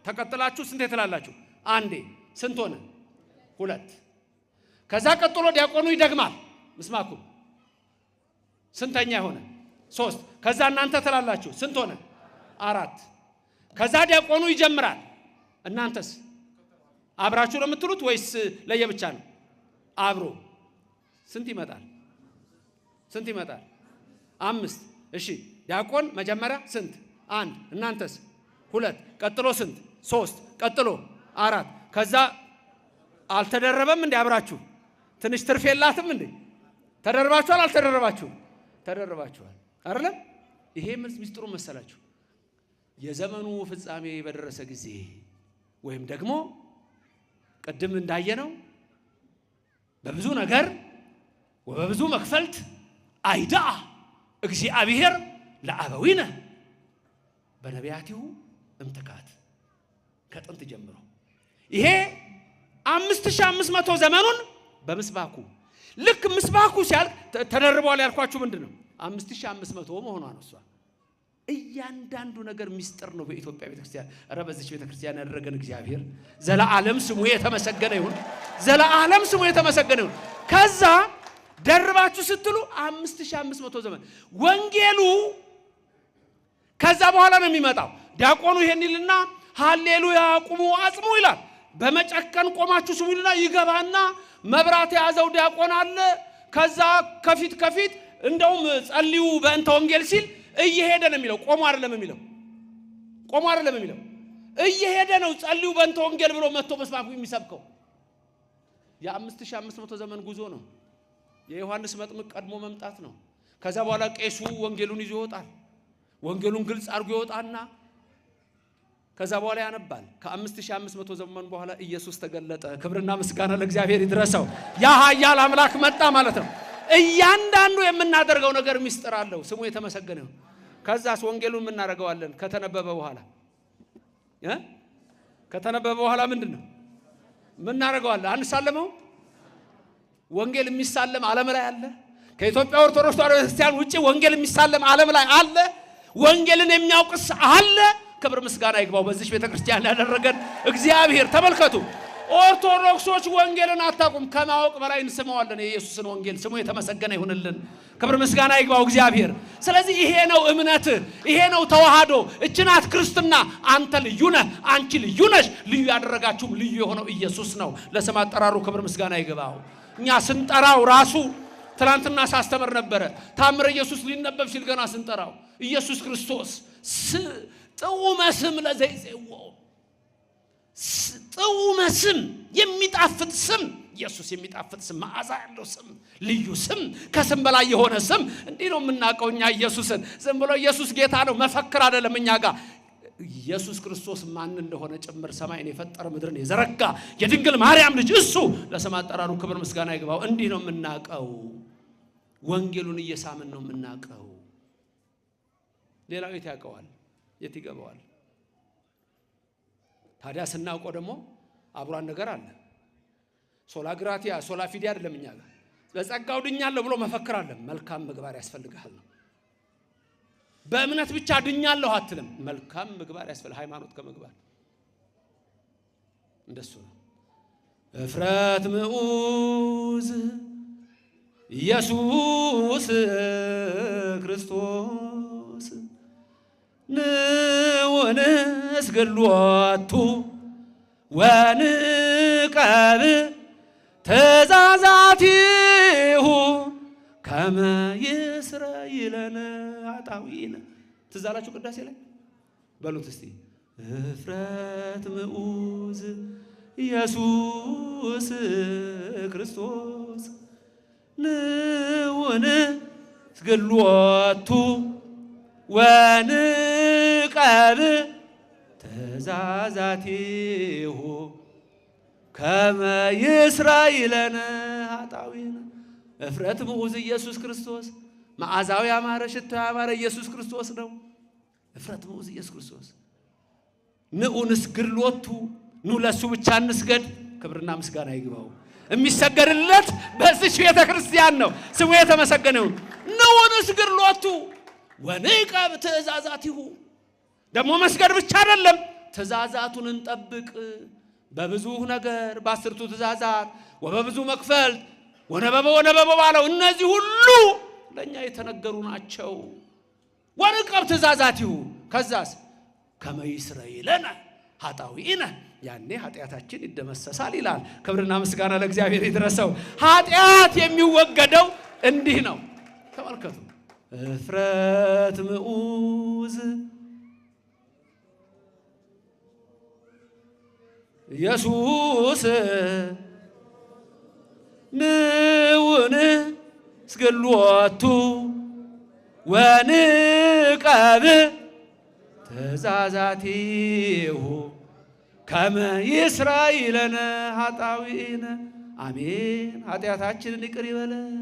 ተቀጥላችሁ ስንት ትላላችሁ? አንዴ። ስንት ሆነ? 2። ከዛ ቀጥሎ ዲያቆኑ ይደግማል ምስማኩ። ስንተኛ ሆነ? 3። ከዛ እናንተ ትላላችሁ ስንት ሆነ? 4። ከዛ ዲያቆኑ ይጀምራል። እናንተስ አብራችሁ ነው የምትሉት ወይስ ለየብቻ ነው? አብሮ። ስንት ይመጣል? ስንት ይመጣል? 5። እሺ ዲያቆን መጀመሪያ ስንት? 1። እናንተስ? 2። ቀጥሎ ስንት? 3። ቀጥሎ 4። ከዛ አልተደረበም እንዴ? አብራችሁ ትንሽ ትርፍ የላትም እንዴ? ተደርባችኋል? አልተደረባችሁም? ተደርባችኋል አይደለም? ይሄ ምስጢሩ መሰላችሁ። የዘመኑ ፍጻሜ በደረሰ ጊዜ ወይም ደግሞ ቀደም እንዳየነው በብዙ ነገር ወበብዙ መክፈልት አይዳ እግዚአብሔር ለአበዊነ በነቢያቲሁ እምትካት ከጥንት ጀምሮ ይሄ 5500 ዘመኑን በምስባኩ ልክ ምስባኩ ሲያልቅ ተደርቧል ያልኳችሁ ምንድነው 5500 መሆኗ ነው እሷ እያንዳንዱ ነገር ሚስጥር ነው በኢትዮጵያ ቤተክርስቲያን አረ በዚህ ቤተክርስቲያን ያደረገን እግዚአብሔር ዘላለም ስሙ የተመሰገነ ይሁን ዘላለም ስሙ የተመሰገነ ይሁን ከዛ ደርባችሁ ስትሉ 5500 ዘመን ወንጌሉ ከዛ በኋላ ነው የሚመጣው ዲያቆኑ ይሄን ይልና ሃሌሉያ ቁሙ አጽሙ ይላል በመጨከን ቆማችሁ ስሙ ይልና ይገባና መብራት ያዘው ዲያቆን አለ ከዛ ከፊት እንደውም ጸልዩ በእንተ ወንጌል ሲል እየሄደ ነው የሚለው ቆሞ አይደለም የሚለው እየሄደ ነው ጸልዩ በእንተ ወንጌል ብሎ መጥቶ መስማቱ የሚሰብከው የ5500 ዘመን ጉዞ ነው የዮሐንስ መጥምቅ ቀድሞ መምጣት ነው ከዛ በኋላ ቄሱ ወንጌሉን ይዞ ይወጣል ወንጌሉን ግልጽ አድርጎ ይወጣና ከዛ በኋላ ያነባል ከ5500 ዘመን በኋላ ኢየሱስ ተገለጠ ክብርና ምስጋና ለእግዚአብሔር ይድረሰው ያ ኃያል አምላክ መጣ ማለት ነው እያንዳንዱ የምናደርገው ነገር ሚስጥር አለው ስሙ የተመሰገነ ነው ከዛስ ወንጌሉን እናደርገዋለን ከተነበበ በኋላ ምንድነው ምናደርገዋለን አንሳለመው ወንጌል የሚሳለም ዓለም ላይ አለ ከኢትዮጵያ ኦርቶዶክስ ተዋሕዶ ክርስቲያን ውጪ ወንጌል የሚሳለም ዓለም ላይ አለ ወንጌልን የሚያውቅስ አለ ክብር ምስጋና ይግባው በዚህ ቤተክርስቲያን ያደረገን እግዚአብሔር ተመልከቱ ኦርቶዶክሶች ወንጌልን አታቁም ከማወቅ በላይ እንሰማዋለን የኢየሱስን ወንጌል ስሙ የተመሰገነ ይሁንልን ክብር ምስጋና ይግባው እግዚአብሔር ስለዚህ ይሄ ነው እምነት ይሄ ነው ተዋህዶ እችናት ክርስትና አንተ ልዩ ነህ አንቺ ልዩ ነሽ ልዩ ያደረጋችሁም ልዩ የሆነው ኢየሱስ ነው ለስም አጠራሩ ክብር ምስጋና ይግባው እኛ ስንጠራው ራሱ ትናንትና ሳስተምር ነበረ ታምረ ኢየሱስ ሊነበብ ሲል ገና ስንጠራው ኢየሱስ ክርስቶስ ጥዑመ ስም ለዘይጼዎ ጥዑመ ስም የሚጣፍጥ ስም ኢየሱስ የሚጣፍጥ ስም መዓዛ ያለው ስም ልዩ ስም ከስም በላይ የሆነ ስም እንዲህ ነው የምናውቀው እኛ ኢየሱስን ዝም ብሎ ኢየሱስ ጌታ ነው መፈክር አይደለም እኛ ጋር ኢየሱስ ክርስቶስ ማን እንደሆነ ጭምር ሰማይን የፈጠረ ምድርን የዘረጋ የድንግል ማርያም ልጅ እሱ ለስም አጠራሩ ክብር ምስጋና ይግባው እንዲህ ነው የምናውቀው ወንጌሉን እየሳምን ነው የምናውቀው ሌላው የት ያውቀዋል የት ይገባዋል ታዲያ ስናውቀው ደግሞ አብሯን ነገር አለ ሶላ ግራቲያ ሶላ ፊዲ አይደለም እኛ ጋር በጸጋው ድኛለሁ ብሎ መፈክር አለ መልካም ምግባር ያስፈልጋል ነው በእምነት ብቻ ድኛለሁ አትልም መልካም ምግባር ያስፈልጋል ሃይማኖት ከመግባር እንደሱ ነው እፍረት ምዑዝ ኢየሱስ ክርስቶስ ንውንስ ገሎቱ ወንቀብ ትእዛዛቲሁ ከመ ይስረይለነ ኃጣውኢነ ትዛላችሁ ቅዳሴ ላይ በሉት እስቲ እፍረት ምዑዝ ኢየሱስ ክርስቶስ ንውንስ ገሎቱ ወንቀብ ትእዛዛቲሁ ከመ ይስረይለነ ኃጣውኢነ እፍረት ምዑዝ ኢየሱስ ክርስቶስ መዓዛው ያማረ ሽታው ያማረ ኢየሱስ ክርስቶስ ነው እፍረት ምዑዝ ኢየሱስ ክርስቶስ ንዑንስግድ ሎቱ ኑ ለሱ ብቻ እንስገድ ክብርና ምስጋና ይግባው የሚሰገድለት በዚህ ቤተ ክርስቲያን ነው ስሙ የተመሰገነ ይሁን ንዑንስግድ ሎቱ ወንቀብ ትእዛዛቲሁ ደግሞ መስገድ ብቻ አይደለም ትእዛዛቱን እንጠብቅ በብዙ ነገር በአስርቱ ትእዛዛት ወበብዙ መክፈልት ወነበበ ባለው እነዚህ ሁሉ ለኛ የተነገሩ ናቸው ወንቀብ ትእዛዛቲሁ ከዛስ ከመ ይስረይለነ ኃጣውኢነ ያኔ ኃጢአታችን ይደመሰሳል ይላል ክብርና ምስጋና ለእግዚአብሔር ይድረሰው ኃጢአት የሚወገደው እንዲህ ነው ተመልከቱ እፍረት ምዑዝ ኢየሱስ ንዑንስግድ ሎቱ ወንቀብ ትእዛዛቲሁ ከመ ይስራይ ለነ ኃጣውኢነ አሜን። ኃጢአታችንን ይቅር ይበለን።